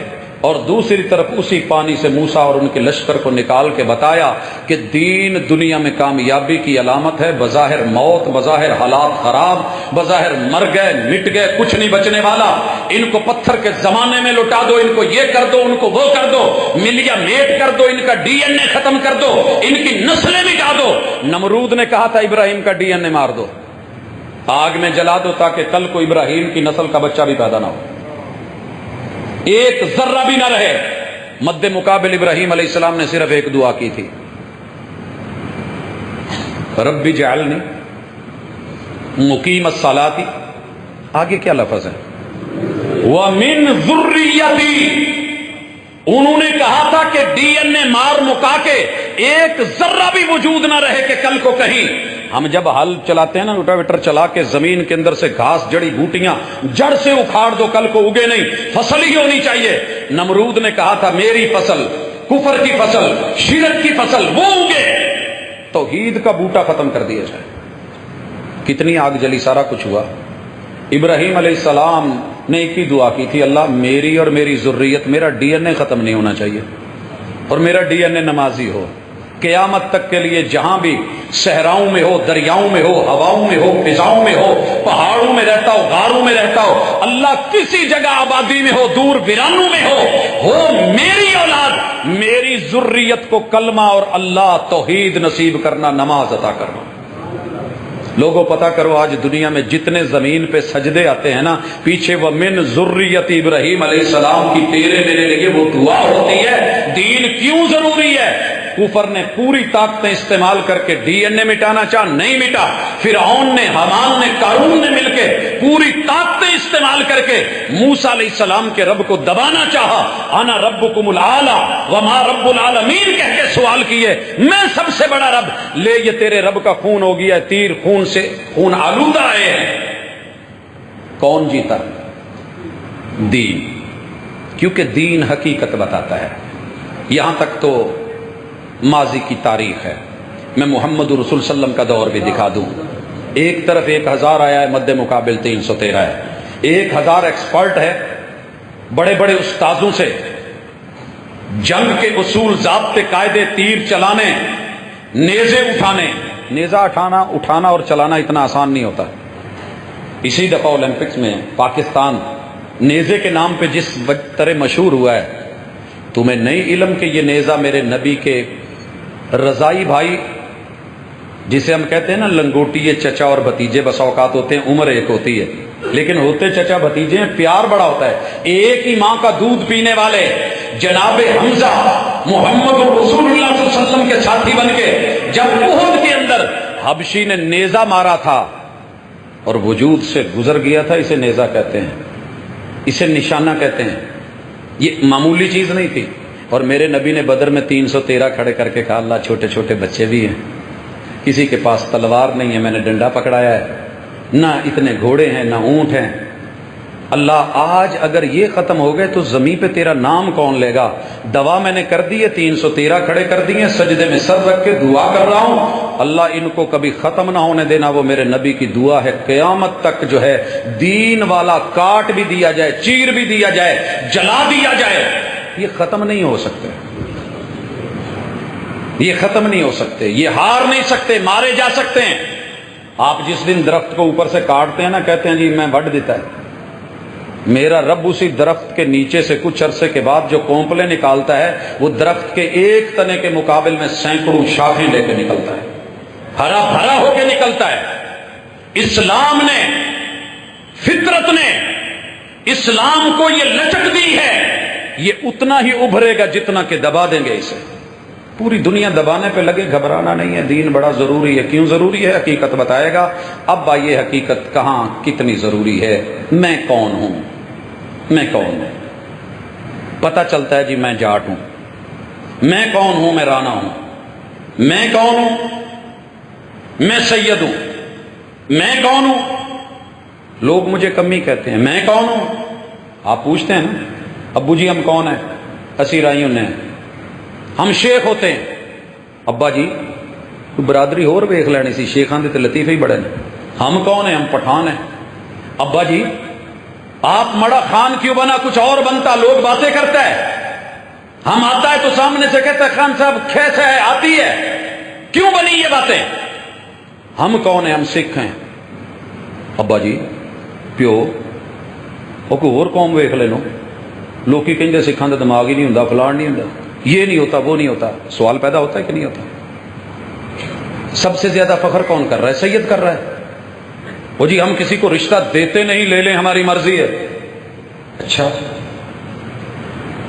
اور دوسری طرف اسی پانی سے موسیٰ اور ان کے لشکر کو نکال کے بتایا کہ دین دنیا میں کامیابی کی علامت ہے۔ بظاہر موت، بظاہر حالات خراب، بظاہر مر گئے، مٹ گئے، کچھ نہیں بچنے والا، ان کو پتھر کے زمانے میں لوٹا دو، ان کو یہ کر دو، ان کو وہ کر دو، ملیا میٹ کر دو، ان کا ڈی این اے ختم کر دو، ان کی نسلیں مٹا دو۔ نمرود نے کہا تھا ابراہیم کا ڈی این اے مار دو، آگ میں جلا دو تاکہ کل کو ابراہیم کی نسل کا بچہ بھی پیدا نہ ہو، ایک ذرہ بھی نہ رہے۔ مد مقابل ابراہیم علیہ السلام نے صرف ایک دعا کی تھی، رب اجعلنی مقیم الصلاۃ، آگے کیا لفظ ہے؟ وَمِن ذُرِّيَّتِي۔ انہوں نے کہا تھا کہ ڈی این اے مار مکا کے ایک ذرہ بھی وجود نہ رہے کہ کل کو کہیں ہم جب ہل چلاتے ہیں نا، روٹاویٹر چلا کے زمین کے اندر سے گھاس، جڑی بوٹیاں جڑ سے اکھاڑ دو، کل کو اگے نہیں، فصل ہی ہونی چاہیے۔ نمرود نے کہا تھا میری فصل، کفر کی فصل، شرک کی فصل وہ اگے، توحید کا بوٹا ختم کر دیا جائے۔ کتنی آگ جلی، سارا کچھ ہوا۔ ابراہیم علیہ السلام نے ایک ہی دعا کی تھی، اللہ میری اور میری ذریت، میرا ڈی این اے ختم نہیں ہونا چاہیے اور میرا ڈی این اے نمازی ہو، قیامت تک کے لیے جہاں بھی صحراؤں میں ہو، دریاؤں میں ہو، ہواؤں میں ہو، فضاؤں میں ہو، پہاڑوں میں رہتا ہو، غاروں میں رہتا ہو، اللہ کسی جگہ آبادی میں ہو، دور ویرانوں میں ہو میری اولاد، میری ذریت کو کلمہ اور اللہ توحید نصیب کرنا، نماز عطا کرنا۔ لوگوں پتہ کرو آج دنیا میں جتنے زمین پہ سجدے آتے ہیں نا، پیچھے وَمِن ذُرِّيَّتِ ابراہیم علیہ السلام کی تیرے میرے لیے وہ دعا ہوتی ہے۔ دین کیوں ضروری ہے؟ کفر نے پوری طاقتیں استعمال کر کے ڈی این اے مٹانا چاہ، نہیں مٹا۔ فرعون نے، حامان نے، قارون نے مل کے پوری طاقتیں استعمال کر کے موسیٰ علیہ السلام کے رب کو دبانا چاہا۔ انا ربکم الاعلی وما رب العالمین کہہ کے سوال کیے، میں سب سے بڑا رب، لے یہ تیرے رب کا خون ہو گیا ہے، تیر خون سے خون آلودہ آئے ہیں، کون جیتا؟ دین، کیونکہ دین حقیقت بتاتا ہے۔ یہاں تک تو ماضی کی تاریخ ہے، میں محمد رسول صلی اللہ علیہ وسلم کا دور بھی دکھا دوں۔ ایک طرف 1000 آیا ہے، مد مقابل 313 ہے۔ 1000 ایکسپرٹ ہے، بڑے بڑے استاذوں سے جنگ کے اصول، ضابطے، قاعدے، تیر چلانے، نیزے اٹھانے۔ نیزہ اٹھانا اور چلانا اتنا آسان نہیں ہوتا۔ اسی دفعہ اولمپکس میں پاکستان نیزے کے نام پہ جس طرح مشہور ہوا ہے، تمہیں نہیں علم کہ یہ نیزہ میرے نبی کے رضائی بھائی، جسے ہم کہتے ہیں نا لنگوٹی، یہ چچا اور بھتیجے بس اوقات ہوتے ہیں، عمر ایک ہوتی ہے لیکن ہوتے چچا بھتیجے ہیں، پیار بڑا ہوتا ہے۔ ایک ہی ماں کا دودھ پینے والے جناب حمزہ محمد رسول اللہ صلی اللہ علیہ وسلم کے ساتھی بن کے جب احد کے اندر حبشی نے نیزہ مارا تھا اور وجود سے گزر گیا تھا، اسے نیزہ کہتے ہیں، اسے نشانہ کہتے ہیں۔ یہ معمولی چیز نہیں تھی۔ اور میرے نبی نے بدر میں 313 کھڑے کر کے کہا اللہ چھوٹے چھوٹے بچے بھی ہیں، کسی کے پاس تلوار نہیں ہے، میں نے ڈنڈا پکڑایا ہے، نہ اتنے گھوڑے ہیں نہ اونٹ ہیں، اللہ آج اگر یہ ختم ہو گئے تو زمین پہ تیرا نام کون لے گا؟ دوا میں نے کر دی ہے، 313 کھڑے کر دیے، سجدے میں سر رکھ کے دعا کر رہا ہوں، اللہ ان کو کبھی ختم نہ ہونے دینا۔ وہ میرے نبی کی دعا ہے، قیامت تک جو ہے دین والا کاٹ بھی دیا جائے، چیر بھی دیا جائے، جلا دیا جائے، یہ ختم نہیں ہو سکتے، یہ ختم نہیں ہو سکتے، یہ ہار نہیں سکتے، مارے جا سکتے ہیں۔ آپ جس دن درخت کو اوپر سے کاٹتے ہیں نا، کہتے ہیں جی میں وڈ دیتا ہے، میرا رب اسی درخت کے نیچے سے کچھ عرصے کے بعد جو کونپلے نکالتا ہے، وہ درخت کے ایک تنے کے مقابل میں سینکڑوں شاخیں لے کے نکلتا ہے، ہرا بھرا ہو کے نکلتا ہے۔ اسلام نے، فطرت نے اسلام کو یہ لچک دی ہے، یہ اتنا ہی ابھرے گا جتنا کہ دبا دیں گے اسے۔ پوری دنیا دبانے پہ لگے، گھبرانا نہیں ہے، دین بڑا ضروری ہے۔ کیوں ضروری ہے؟ حقیقت بتائے گا۔ اب آئیے حقیقت کہاں کتنی ضروری ہے۔ میں کون ہوں؟ میں کون ہوں؟ پتہ چلتا ہے جی میں جاٹ ہوں۔ میں کون ہوں؟ میں رانا ہوں۔ میں کون ہوں؟ میں سید ہوں۔ میں کون ہوں؟ لوگ مجھے کمی کہتے ہیں۔ میں کون ہوں؟ آپ پوچھتے ہیں نا ابو جی ہم کون ہیں؟ اسی رائیوں نے ہم شیخ ہوتے ہیں۔ ابا جی تو برادری اور ویخ لینی سی، شیخاں دے تے لطیفے ہی بڑے نے۔ ہم کون ہیں؟ ہم پٹھان ہیں۔ ابا جی آپ مڑا خان کیوں بنا؟ کچھ اور بنتا، لوگ باتیں کرتا ہے، ہم آتا ہے تو سامنے سے کہتا ہے خان صاحب کیسا ہے، آتی ہے، کیوں بنی یہ باتیں؟ ہم کون ہیں؟ ہم سکھ ہیں۔ ابا جی پیو وہ کوئی اور قوم ویخ لینو، لوگ کی کہیں سکھاں دا دماغ ہی نہیں ہوندا، فلان نہیں ہوندا، یہ نہیں ہوتا، وہ نہیں ہوتا۔ سوال پیدا ہوتا ہے کہ نہیں ہوتا؟ سب سے زیادہ فخر کون کر رہا ہے؟ سید کر رہا ہے۔ وہ جی ہم کسی کو رشتہ دیتے نہیں، لے لیں ہماری مرضی ہے۔ اچھا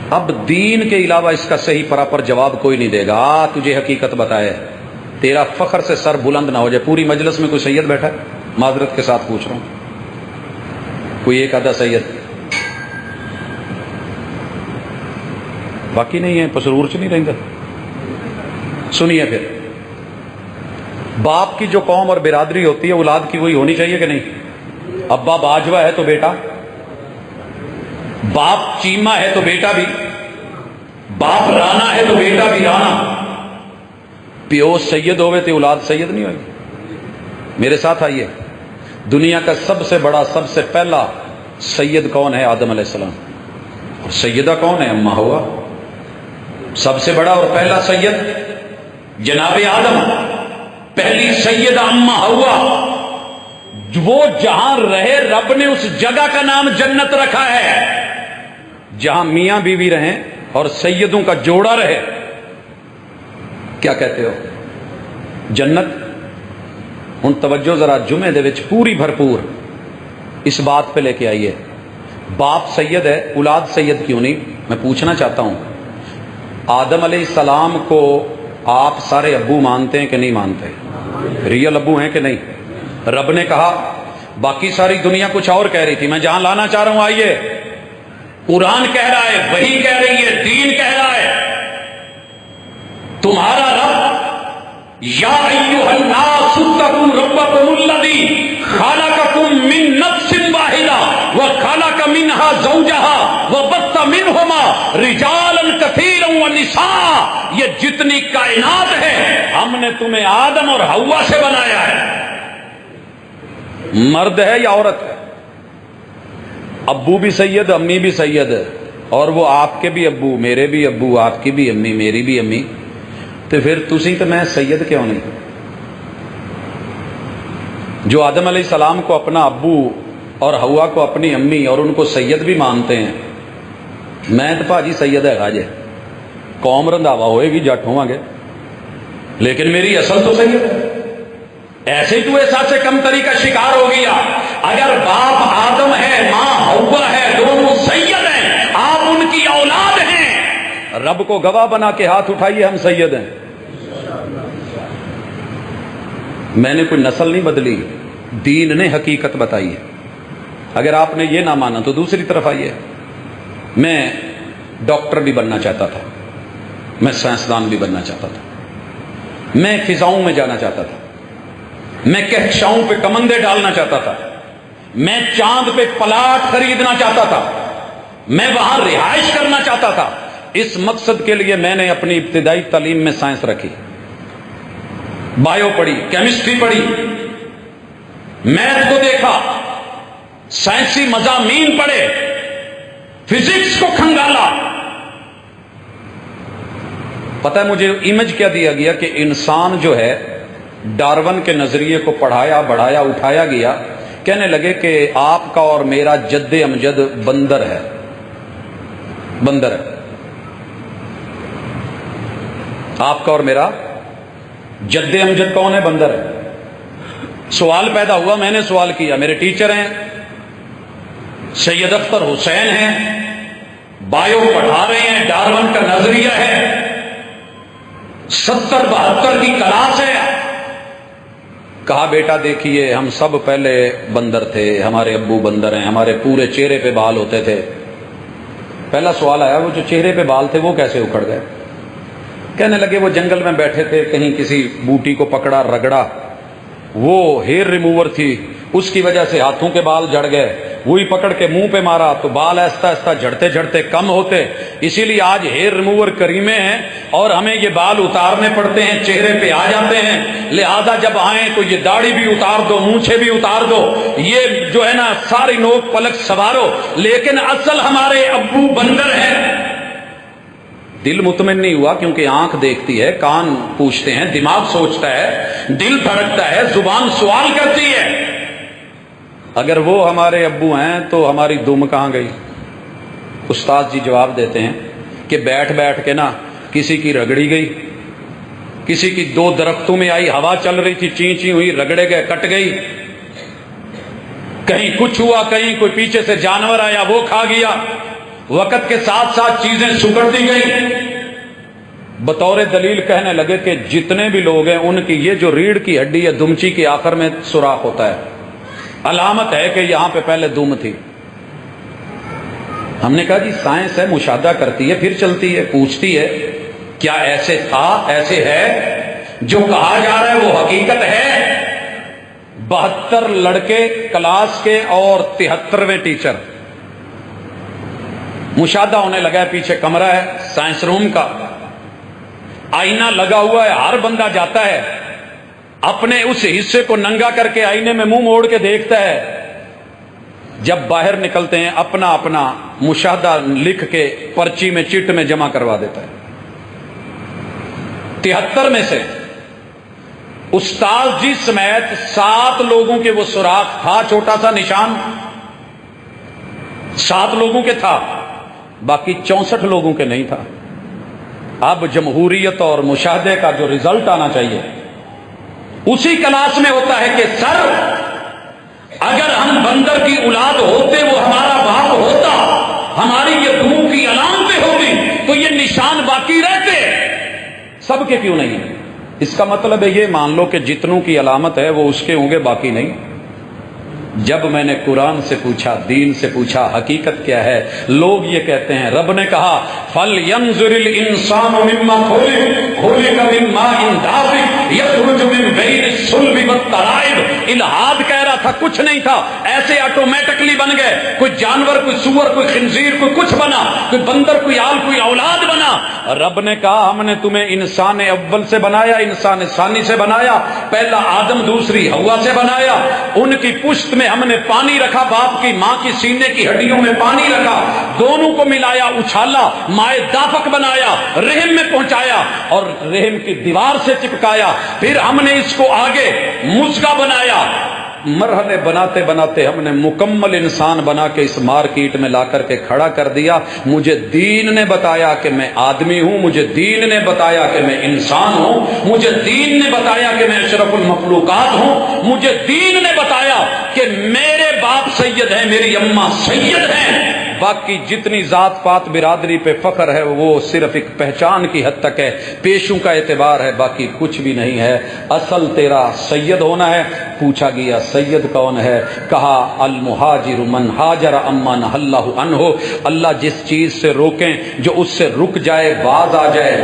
اب دین کے علاوہ اس کا صحیح پراپر جواب کوئی نہیں دے گا۔ تجھے حقیقت بتائے، تیرا فخر سے سر بلند نہ ہو جائے۔ پوری مجلس میں کوئی سید بیٹھا ہے؟ معذرت کے ساتھ پوچھ رہا ہوں، کوئی ایک آدھا سید باقی نہیں ہے؟ پسرور چ نہیں رہتا؟ سنیے پھر، باپ کی جو قوم اور برادری ہوتی ہے اولاد کی وہی ہونی چاہیے کہ نہیں؟ ابا باجوہ ہے تو بیٹا، باپ چیما ہے تو بیٹا بھی، باپ رانا ہے تو بیٹا بھی رانا۔ پیو سید ہوئے تو اولاد سید نہیں ہوئی۔ میرے ساتھ آئیے، دنیا کا سب سے بڑا، سب سے پہلا سید کون ہے؟ آدم علیہ السلام۔ اور سیدہ کون ہے؟ اماں ہوا۔ سب سے بڑا اور پہلا سید جناب آدم، پہلی سیدہ اماں ہوا۔ وہ جہاں رہے رب نے اس جگہ کا نام جنت رکھا ہے، جہاں میاں بیوی رہیں اور سیدوں کا جوڑا رہے۔ کیا کہتے ہو؟ جنت۔ ہن توجہ ذرا، جمعے دے وچ پوری بھرپور اس بات پہ لے کے آئیے۔ باپ سید ہے، اولاد سید کیوں نہیں؟ میں پوچھنا چاہتا ہوں، آدم علیہ السلام کو آپ سارے ابو مانتے ہیں کہ نہیں مانتے؟ ریئل ابو ہیں کہ نہیں؟ رب نے کہا، باقی ساری دنیا کچھ اور کہہ رہی تھی، میں جہاں لانا چاہ رہا ہوں آئیے، قرآن کہہ رہا ہے، وحی کہہ رہی ہے، دین کہہ رہا ہے، تمہارا رب یا ایھا الناس اتقوا ربکم الذی خلقکم من نفس واحدہ منہا زوجہا وبث منہما رجالا کثیرا ونساء، یہ جتنی کائنات ہے ہم نے تمہیں آدم اور حوا سے بنایا ہے۔ مرد ہے یا عورت ہے؟ ابو بھی سید، امی بھی سید ہے، اور وہ آپ کے بھی ابو، میرے بھی ابو، آپ کی بھی امی، میری بھی امی، تو پھر تسی تو میں سید کیوں نہیں؟ جو آدم علیہ السلام کو اپنا ابو اور حوا کو اپنی امی اور ان کو سید بھی مانتے ہیں، میں تو بھاجی سید ہے جے، قوم رنداوا ہوئے گی، جٹ ہوں گے، لیکن میری اصل تو سید ہے۔ ایسے تو ایسا سے کم تری کا شکار ہو گیا۔ اگر باپ آدم ہے، ماں حوا ہے، دونوں سید ہیں، آپ ان کی اولاد ہیں، رب کو گواہ بنا کے ہاتھ اٹھائیے ہم سید ہیں۔ میں نے کوئی نسل نہیں بدلی، دین نے حقیقت بتائی ہے۔ اگر آپ نے یہ نہ مانا تو دوسری طرف آئیے۔ میں ڈاکٹر بھی بننا چاہتا تھا، میں سائنسدان بھی بننا چاہتا تھا، میں فضاؤں میں جانا چاہتا تھا، میں کہکشاؤں پہ کمندے ڈالنا چاہتا تھا، میں چاند پہ پلاٹ خریدنا چاہتا تھا، میں وہاں رہائش کرنا چاہتا تھا۔ اس مقصد کے لیے میں نے اپنی ابتدائی تعلیم میں سائنس رکھی، بایو پڑھی، کیمسٹری پڑھی، میتھ کو دیکھا، سائنسی مضامین پڑھے، فزکس کو کھنگالا۔ پتہ ہے مجھے امیج کیا دیا گیا کہ انسان جو ہے ڈارون کے نظریے کو پڑھایا، بڑھایا، اٹھایا گیا، کہنے لگے کہ آپ کا اور میرا جد امجد بندر ہے، بندر ہے، آپ کا اور میرا جد امجد کون ہے؟ بندر ہے۔ سوال پیدا ہوا، میں نے سوال کیا، میرے ٹیچر ہیں سید اختر حسین ہیں، بایو پڑھا رہے ہیں، ڈارون کا نظریہ ہے، 70-72 کی کلاس ہے۔ کہا بیٹا دیکھیے ہم سب پہلے بندر تھے، ہمارے ابو بندر ہیں، ہمارے پورے چہرے پہ بال ہوتے تھے۔ پہلا سوال آیا وہ جو چہرے پہ بال تھے وہ کیسے اکھڑ گئے؟ کہنے لگے وہ جنگل میں بیٹھے تھے، کہیں کسی بوٹی کو پکڑا، رگڑا، وہ ہیئر ریموور تھی، اس کی وجہ سے ہاتھوں کے بال جھڑ گئے، وہی پکڑ کے منہ پہ مارا تو بال آہستہ آہستہ جھڑتے جھڑتے کم ہوتے، اسی لیے آج ہیئر ریموور کریمیں ہیں اور ہمیں یہ بال اتارنے پڑتے ہیں، چہرے پہ آ جاتے ہیں، لہذا جب آئیں تو یہ داڑھی بھی اتار دو، مونچھیں بھی اتار دو، یہ جو ہے نا ساری نوک پلک سوارو، لیکن اصل ہمارے ابو بندر ہیں۔ دل مطمئن نہیں ہوا کیونکہ آنکھ دیکھتی ہے، کان پوچھتے ہیں، دماغ سوچتا ہے، دل دھڑکتا ہے، زبان سوال کرتی ہے۔ اگر وہ ہمارے ابو ہیں تو ہماری دم کہاں گئی؟ استاد جی جواب دیتے ہیں کہ بیٹھ بیٹھ کے نا کسی کی رگڑی گئی، کسی کی 2 درختوں میں آئی، ہوا چل رہی تھی، چین چین ہوئی، رگڑے گئے، کٹ گئی، کہیں کچھ ہوا، کہیں کوئی پیچھے سے جانور آیا وہ کھا گیا، وقت کے ساتھ ساتھ چیزیں سکڑ دی گئی۔ بطور دلیل کہنے لگے کہ جتنے بھی لوگ ہیں ان کی یہ جو ریڑھ کی ہڈی ہے دمچی کے آخر میں سوراخ ہوتا ہے، علامت ہے کہ یہاں پہ پہلے دم تھی۔ ہم نے کہا جی سائنس ہے، مشاہدہ کرتی ہے، پھر چلتی ہے، پوچھتی ہے کیا ایسے تھا، ایسے ہے؟ جو کہا جا رہا ہے وہ حقیقت ہے۔ 72 لڑکے کلاس کے اور 73ویں ٹیچر، مشاہدہ ہونے لگا ہے، پیچھے کمرہ ہے سائنس روم کا، آئینہ لگا ہوا ہے، ہر بندہ جاتا ہے اپنے اس حصے کو ننگا کر کے آئینے میں منہ موڑ کے دیکھتا ہے، جب باہر نکلتے ہیں اپنا اپنا مشاہدہ لکھ کے پرچی میں چٹ میں جمع کروا دیتا ہے۔ 73 میں سے استاد جی سمیت 7 لوگوں کے وہ سوراخ تھا، چھوٹا سا نشان 7 لوگوں کے تھا، باقی 64 لوگوں کے نہیں تھا۔ اب جمہوریت اور مشاہدے کا جو رزلٹ آنا چاہیے اسی کلاس میں ہوتا ہے کہ سر اگر ہم بندر کی اولاد ہوتے، وہ ہمارا باپ ہوتا، ہماری یہ دموں کی علامتیں ہوتی تو یہ نشان باقی رہتے، سب کے کیوں نہیں؟ اس کا مطلب ہے یہ مان لو کہ جتنوں کی علامت ہے وہ اس کے ہوں گے، باقی نہیں۔ جب میں نے قرآن سے پوچھا، دین سے پوچھا حقیقت کیا ہے، لوگ یہ کہتے ہیں رب نے کہا فَلْيَنْظُرِ الْإِنسَانُ مِمَّا خُلِقَ مِن مَّاءٍ دَافِقٍ يَخْرُجُ مِن بَيْنِ الصُّلْبِ وَالتَّرَائِبِ، الہاد کہہ بنایا تھا کچھ نہیں تھا، ایسے آٹومیٹکلی بن گئے، کوئی جانور، کوئی سور، کوئی خنزیر، کوئی کچھ بنا، کوئی بندر، کوئی آل، کوئی اولاد بنا۔ رب نے کہا ہم نے تمہیں انسان اول سے بنایا، انسان ثانی سے بنایا، پہلا آدم دوسری حوا سے بنایا، ان کی پشت میں ہم نے پانی رکھا، باپ کی ماں کی سینے کی ہڈیوں میں پانی رکھا، دونوں کو ملایا، اچھالا، مائع دافق بنایا، رحم میں پہنچایا اور رحم کی دیوار سے چپکایا، پھر ہم نے اس کو آگے مزغہ بنایا، مرحلے بناتے بناتے ہم نے مکمل انسان بنا کے اس مارکیٹ میں لا کر کے کھڑا کر دیا۔ مجھے دین نے بتایا کہ میں آدمی ہوں، مجھے دین نے بتایا کہ میں انسان ہوں، مجھے دین نے بتایا کہ میں اشرف المخلوقات ہوں، مجھے دین نے بتایا کہ میرے باپ سید ہیں، میری اماں سید ہیں۔ باقی جتنی ذات پات برادری پہ فخر ہے وہ صرف ایک پہچان کی حد تک ہے، پیشوں کا اعتبار ہے، باقی کچھ بھی نہیں ہے۔ اصل تیرا سید ہونا ہے۔ پوچھا گیا سید کون ہے؟ کہا المہاجر من ہاجر اما نہى اللہ عنہ، اللہ جس چیز سے روکیں جو اس سے رک جائے، باز آ جائے۔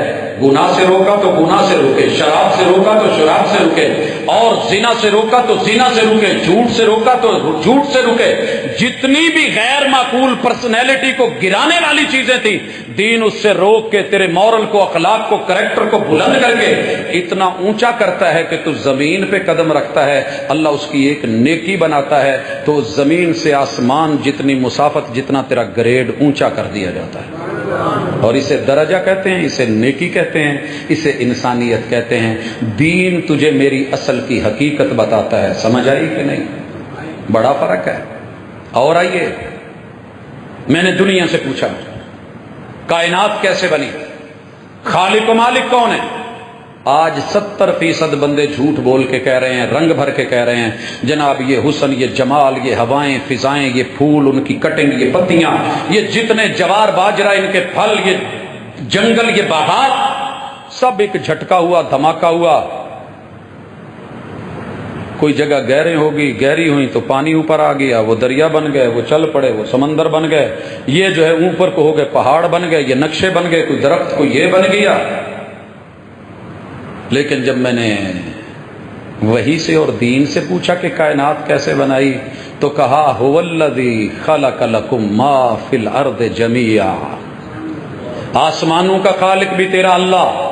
گناہ سے روکا تو گناہ سے رکے، شراب سے روکا تو شراب سے رکے، اور زنا سے روکا تو زنا سے رکے، جھوٹ سے روکا تو جھوٹ سے رکے۔ جتنی بھی غیر معقول پرسنالٹی کو گرانے والی چیزیں تھیں، دین اس سے روک کے تیرے مورل کو، اخلاق کو، کریکٹر کو بلند کر کے اتنا اونچا کرتا ہے کہ تو زمین پہ قدم رکھتا ہے، اللہ اس کی ایک نیکی بناتا ہے تو زمین سے آسمان جتنی مسافت، جتنا تیرا گریڈ اونچا کر دیا جاتا ہے۔ اور اسے درجہ کہتے ہیں، اسے نیکی کہتے ہیں، اسے انسانیت کہتے ہیں۔ دین تجھے میری اصل کی حقیقت بتاتا ہے، سمجھ آئی کہ نہیں؟ بڑا فرق ہے۔ اور آئیے، میں نے دنیا سے پوچھا کائنات کیسے بنی، خالق و مالک کون ہے؟ آج 70% بندے جھوٹ بول کے کہہ رہے ہیں، رنگ بھر کے کہہ رہے ہیں جناب یہ حسن، یہ جمال، یہ ہوائیں، فضائیں، یہ پھول، ان کی کٹنگ، یہ پتیاں، یہ جتنے جوار باجرہ، ان کے پھل، یہ جنگل، یہ باغات، سب ایک جھٹکا ہوا، دھماکہ ہوا۔ کوئی جگہ گہرے ہوگی، گہری ہوئی تو پانی اوپر آ گیا، وہ دریا بن گئے، وہ چل پڑے، وہ سمندر بن گئے، یہ جو ہے اوپر کو ہو گئے پہاڑ بن گئے، یہ نقشے بن گئے، کوئی درخت، کوئی یہ بن گیا۔ لیکن جب میں نے وحی سے اور دین سے پوچھا کہ کائنات کیسے بنائی تو کہا هو الذی خلق لکم ما فی الارض جمیعا، آسمانوں کا خالق بھی تیرا اللہ،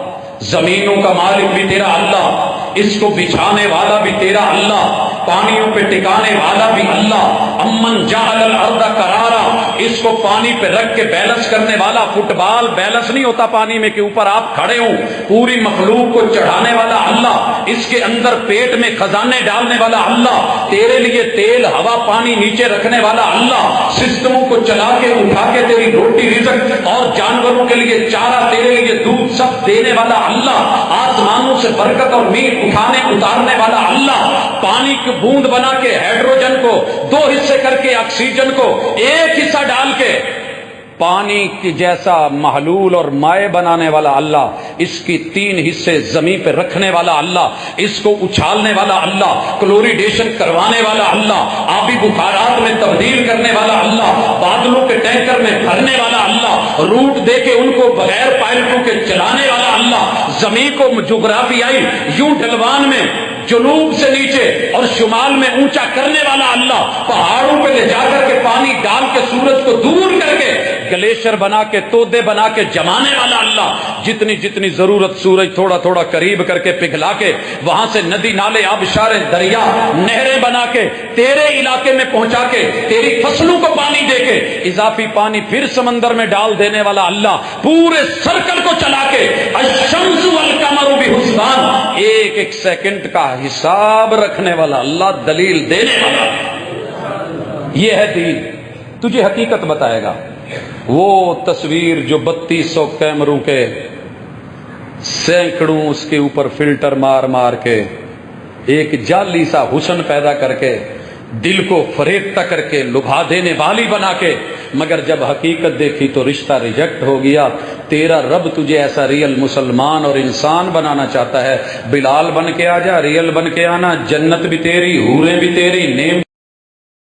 زمینوں کا مالک بھی تیرا اللہ، اس کو بچھانے والا بھی تیرا اللہ، پانیوں پہ ٹکانے والا بھی اللہ، امن جعل الارض قرارا، اس کو پانی پہ رکھ کے بیلنس کرنے والا۔ فٹ بال بیلنس نہیں ہوتا پانی میں کہ اوپر آپ کھڑے ہوں، پوری مخلوق کو چڑھانے والا اللہ، اس کے اندر پیٹ میں خزانے ڈالنے والا اللہ، تیرے لیے تیل، ہوا، پانی نیچے رکھنے والا اللہ، سسٹموں کو چلا کے اٹھا کے تیری روٹی رزق اور جانوروں کے لیے چارہ، تیرے لیے دودھ سب دینے والا اللہ، آسمانوں سے برکت اور میٹ اٹھانے اتارنے والا اللہ، پانی کی بوند بنا کے ہائیڈروجن کو 2 حصے کر کے آکسیجن کو 1 حصہ ڈال کے پانی کی جیسا محلول اور مائع بنانے والا اللہ، اس کی 3 حصے زمین پہ رکھنے والا اللہ، اس کو اچھالنے والا اللہ، کلوریڈیشن کروانے والا اللہ، آبی بخارات میں تبدیل کرنے والا اللہ، بادلوں کے ٹینکر میں بھرنے والا اللہ، روٹ دے کے ان کو بغیر پائلٹوں کے چلانے والا اللہ، زمین کو جغرافیائی یوں ڈھلوان میں جنوب سے نیچے اور شمال میں اونچا کرنے والا اللہ، پہاڑوں پہ لے جا کر کے پانی ڈال کے سورج کو دور کر کے گلیشر بنا کے تودے بنا کے جمانے والا اللہ، جتنی جتنی ضرورت سورج تھوڑا تھوڑا قریب کر کے پگھلا کے وہاں سے ندی نالے آبشار دریا نہریں بنا کے تیرے علاقے میں پہنچا کے تیری فصلوں کو پانی دے کے اضافی پانی پھر سمندر میں ڈال دینے والا اللہ، پورے سرکل کو چلا کے الشمس والقمر بحسبان، ایک ایک سیکنڈ کا حساب رکھنے والا اللہ، دلیل دینے والا۔ یہ ہے دین، تجھے حقیقت بتائے گا۔ وہ تصویر جو 3200 کیمروں کے سینکڑوں اس کے اوپر فلٹر مار مار کے ایک جعلی سا حسن پیدا کر کے دل کو فریفتہ کر کے لبھا دینے والی بنا کے، مگر جب حقیقت دیکھی تو رشتہ ریجیکٹ ہو گیا۔ تیرا رب تجھے ایسا ریئل مسلمان اور انسان بنانا چاہتا ہے۔ بلال بن کے آ جا، ریئل بن کے آنا، جنت بھی تیری، حوریں بھی تیری، نیم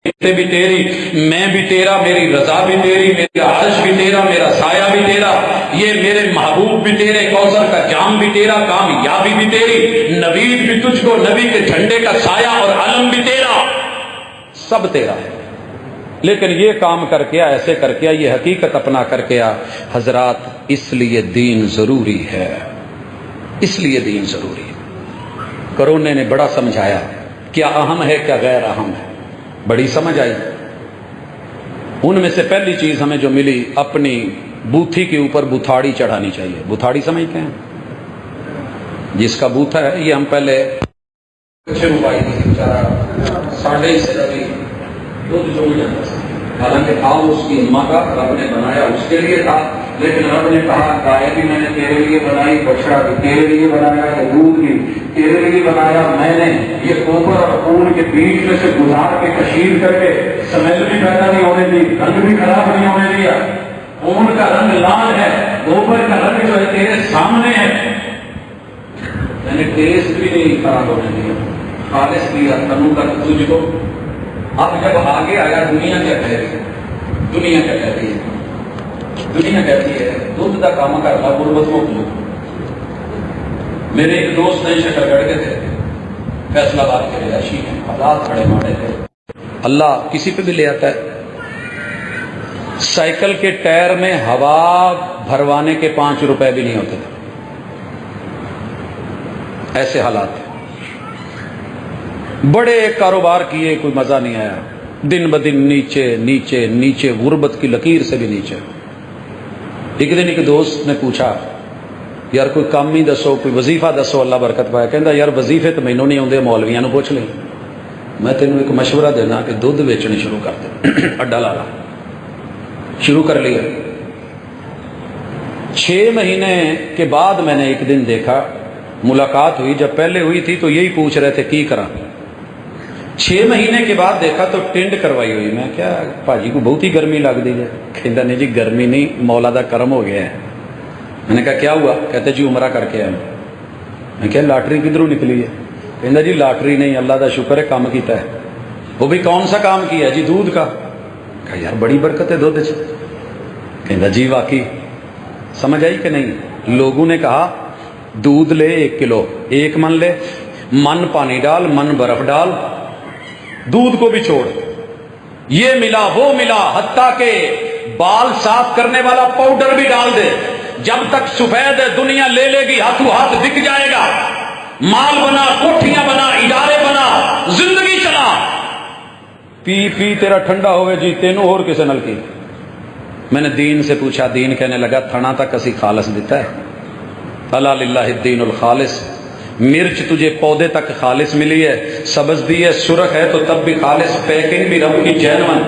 بھی تیری، میں بھی تیرا، میری رضا بھی تیری، میرا عرش بھی تیرا، میرا سایہ بھی تیرا، یہ میرے محبوب بھی تیرے، کوثر کا جام بھی تیرا، کامیابی بھی تیری، نوید بھی تجھ کو، نبی کے جھنڈے کا سایہ اور علم بھی تیرا۔ سب تیرا ہے، لیکن یہ کام کر کے آ، ایسے کر کے آ، یہ حقیقت اپنا کر کے آ۔ حضرات اس لیے دین ضروری ہے، اس لیے دین ضروری ہے۔ کرونے نے بڑا سمجھایا کیا اہم ہے کیا غیر اہم ہے، بڑی سمجھ آئی۔ ان میں سے پہلی چیز ہمیں جو ملی، اپنی بوتھی کے اوپر بتھاڑی چڑھانی چاہیے۔ بتھاڑی سمجھتے ہیں؟ جس کا بوتھا ہے، یہ ہم پہلے ساڑھے سے ابھی دودھ جو مل جاتا تھا، حالانکہ تھا اس کی اماں کا، رب نے بنایا اس کے لیے تھا، لیکن رب نے کہا گائے بھی میں نے تیرے لیے بنائی، بچڑا بھی تیرے لیے بنایا ہے، دودھ بھی تیرے لیے بنایا، میں نے یہ گوبر اور خون کے بیچ میں سے گزار کے کشیر کر کے سمیل بھی پیدا نہیں ہونے دی، رنگ بھی خراب نہیں ہونے دیا۔ خون کا رنگ لال ہے، گوبر کا رنگ جو ہے تیرے سامنے ہے، میں نے ٹیسٹ بھی نہیں خراب ہونے دیا، خالص دیا تنو کا تجھ کو۔ اب جب آگے آیا، دنیا کیا کہہ رہی ہے؟ دنیا کیا کہتی ہے؟ دنیا کہتی ہے دودھ کا کام کرتا غربت مطلوب۔ میرے ایک دوست نئے شکر گڑھ کے تھے، فیصلہ آباد کے رہائشی ہیں، حالات بڑے ماڑے تھے، اللہ کسی پہ بھی لے آتا ہے۔ سائیکل کے ٹائر میں ہوا بھروانے کے 5 روپے بھی نہیں ہوتے تھے، ایسے حالات تھے۔ بڑے کاروبار کیے، کوئی مزہ نہیں آیا، دن بدن نیچے نیچے نیچے، غربت کی لکیر سے بھی نیچے۔ ایک دن ایک دوست نے پوچھا یار کوئی کام ہی دسو، کوئی وظیفہ دسو اللہ برکت پائے۔ کہندا یار وظیفے تو مینوں نہیں آتے، مولویاں نوں پوچھ لیں۔ میں تینوں ایک مشورہ دینا کہ دودھ بیچنے شروع کر دے، اڈا لا لا۔ شروع کر لیا۔ 6 مہینے کے بعد میں نے ایک دن دیکھا، ملاقات ہوئی، جب پہلے ہوئی تھی تو یہی پوچھ رہے تھے کی کرا۔ 6 مہینے کے بعد دیکھا تو ٹینڈ کروائی ہوئی۔ میں کیا پاجی کو بہت ہی گرمی لگ دی ہے؟ کہتا نہیں جی گرمی نہیں، مولا دا کرم ہو گیا ہے۔ میں نے کہا کیا ہوا؟ کہتے جی عمرہ کر کے آئے۔ میں کہا لاٹری کدھروں نکلی ہے؟ کہتا جی لاٹری نہیں، اللہ دا شکر ہے کام کیتا ہے۔ وہ بھی کون سا کام کیا ہے؟ جی دودھ کا۔ کہا یار بڑی برکت ہے دودھ سے۔ کہتا جی واقعی۔ سمجھ آئی کہ نہیں؟ لوگوں نے کہا دودھ لے 1 کلو، 1 من لے، من پانی ڈال، من برف ڈال، دودھ کو بھی چھوڑ، یہ ملا وہ ملا، حتیٰ کہ بال صاف کرنے والا پاؤڈر بھی ڈال دے، جب تک سفید ہے دنیا لے لے گی، ہاتھوں ہاتھ بک جائے گا۔ مال بنا، کوٹھیاں بنا، ادارے بنا، زندگی چلا، پی پی تیرا ٹھنڈا ہوئے جی تینوں اور کسے نل کی۔ میں نے دین سے پوچھا، دین کہنے لگا تھنا تک اسی خالص دیتا ہے، الا للہ الدین الخالص۔ مرچ تجھے پودے تک خالص ملی ہے، سبز بھی ہے، سرخ ہے تو تب بھی خالص، پیکنگ بھی رب کی جینون۔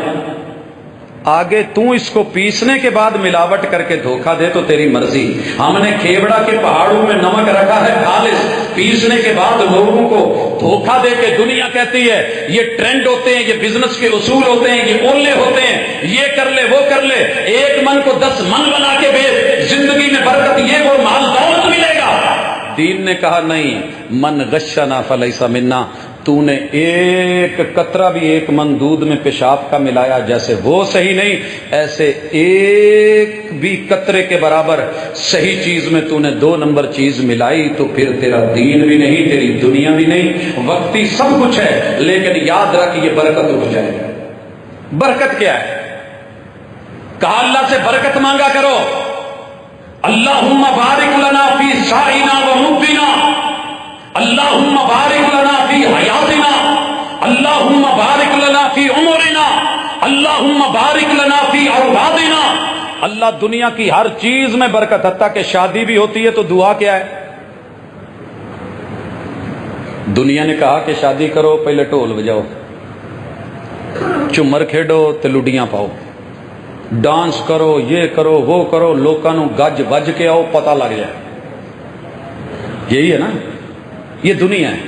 آگے تو اس کو پیسنے کے بعد ملاوٹ کر کے دھوکہ دے تو تیری مرضی۔ ہم نے کھیوڑا کے پہاڑوں میں نمک رکھا ہے خالص، پیسنے کے بعد لوگوں کو دھوکہ دے کے دنیا کہتی ہے یہ ٹرینڈ ہوتے ہیں، یہ بزنس کے اصول ہوتے ہیں، یہ اولے ہوتے ہیں، یہ کر لے وہ کر لے، 1 من کو 10 من بنا کے بیچ، زندگی میں برکت، یہ وہ مال دولت ملے گا۔ دین نے کہا نہیں، من غشنا فلیس منا۔ تو نے 1 قطرہ بھی 1 من دودھ میں پیشاب کا ملایا، جیسے وہ صحیح نہیں، ایسے 1 بھی قطرے کے برابر صحیح چیز میں تو نے 2 نمبر چیز ملائی تو پھر تیرا دین بھی نہیں، تیری دنیا بھی نہیں۔ وقتی سب کچھ ہے، لیکن یاد رکھ یہ برکت اٹھ جائے گا۔ برکت کیا ہے؟ کہا اللہ سے برکت مانگا کرو، اللہم بارک لنا فی سائنا و مبنا، اللہم بارک لنا فی حیاتنا، اللہم بارک لنا فی عمرنا، اللہم بارک لنا فی اولادنا۔ اللہ دنیا کی ہر چیز میں برکت، حتیٰ کہ شادی بھی ہوتی ہے تو دعا کیا ہے؟ دنیا نے کہا کہ شادی کرو پہلے ٹول بجاؤ، چمر کھیڈو تے لڈیاں پاؤ، ڈانس کرو، یہ کرو وہ کرو، لوکاں نو گج وج کے آؤ، پتہ لگ جائے۔ یہی ہے نا، یہ دنیا ہے۔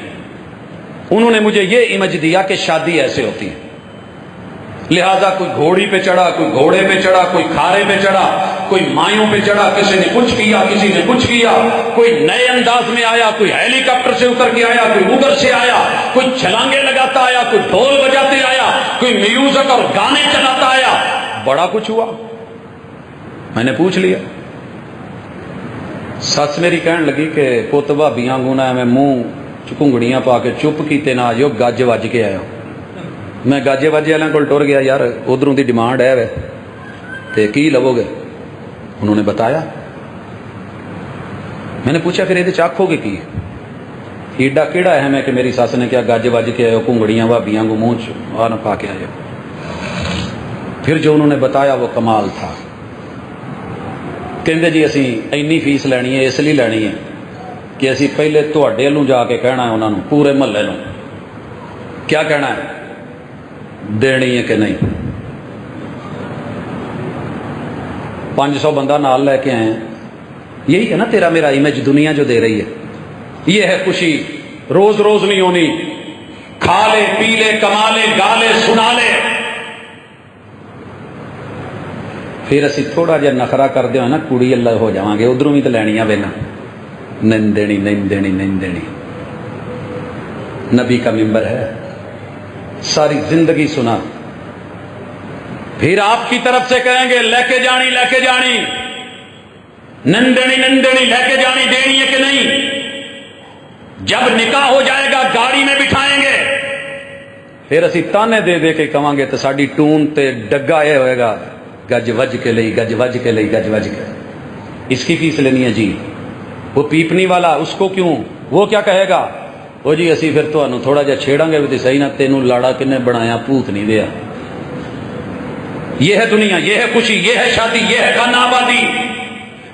انہوں نے مجھے یہ امیج دیا کہ شادی ایسے ہوتی ہے، لہذا کوئی گھوڑی پہ چڑھا، کوئی گھوڑے پہ چڑھا، کوئی کھارے پہ چڑھا، کوئی مایوں پہ چڑھا، کسی نے کچھ کیا، کسی نے کچھ کیا، کوئی نئے انداز میں آیا، کوئی ہیلی کاپٹر سے اتر کے آیا، کوئی ادھر سے آیا، کوئی چھلانگے لگاتا آیا، کوئی ڈھول بجاتے آیا، کوئی میوزک اور گانے چلاتا آیا، بڑا کچھ ہوا۔ میں نے پوچھ لیا، سچ میری کہن لگی کہ پت بھابیاں گونا میں منہ چکنگڑیاں پا کے چپ کیتے نہ آجو، گج وج کے آیا۔ میں گاجے واجے والوں کو ٹر گیا، یار ادھروں دی ڈیمانڈ ہے وے تے کی لو گے؟ انہوں نے بتایا۔ میں نے پوچھا پھر یہ آکھو گے کی؟ ایڈا کیڑا اہم ہے کہ میری ساس نے کیا گج وج کے آئے گھنگڑیاں بھابیاں کو منہ چ پا کے آئے؟ پھر جو انہوں نے بتایا وہ کمال تھا۔ کہندے جی اسی اینی فیس لینی ہے، اس لیے لینی ہے کہ اسی پہلے تواڈے والوں جا کے کہنا ہے انہوں نے، پورے محلے نوں کیا کہنا ہے، دینی ہے کہ نہیں۔ 500 بندہ نال لے کے آئے ہیں۔ یہی ہے نا تیرا میرا امیج دنیا جو دے رہی ہے، یہ ہے خوشی، روز روز نہیں ہونی، کھا لے پی لے کما لے گا لے سنا لے۔ پھر اسی تھوڑا جہا نخرا کر دیا نا کڑی اللہ ہو جاؤں گے، ادھروں بھی تو لینیاں وینا، نہیں دینی نہیں دینی نہیں دینی۔ نبی کا ممبر ہے، ساری زندگی سنا، پھر آپ کی طرف سے کہیں گے لے کے جانی لے کے جانی، نندنی نندنی لے کے جانی، دینی ہے کہ نہیں۔ جب نکاح ہو جائے گا گاڑی میں بٹھائیں گے، پھر اسی تانے دے دے کے کہاں گے تو ساڈی ٹون تے ڈگا یہ ہوئے گا، گج وج کے لئی گج وج کے لئی گج وج کے۔ اس کی فیس لینی ہے جی، وہ پیپنی والا اس کو کیوں، وہ کیا کہے گا، وہ جی اسی پھر تھانوں تھوڑا جہا چھیڑاں گے بھی صحیح نہ، تینوں لاڑا کنے بنایا بھوت نہیں دیا۔ یہ ہے دنیا، یہ ہے خوشی، یہ ہے شادی، یہ ہے خانہ آبادی۔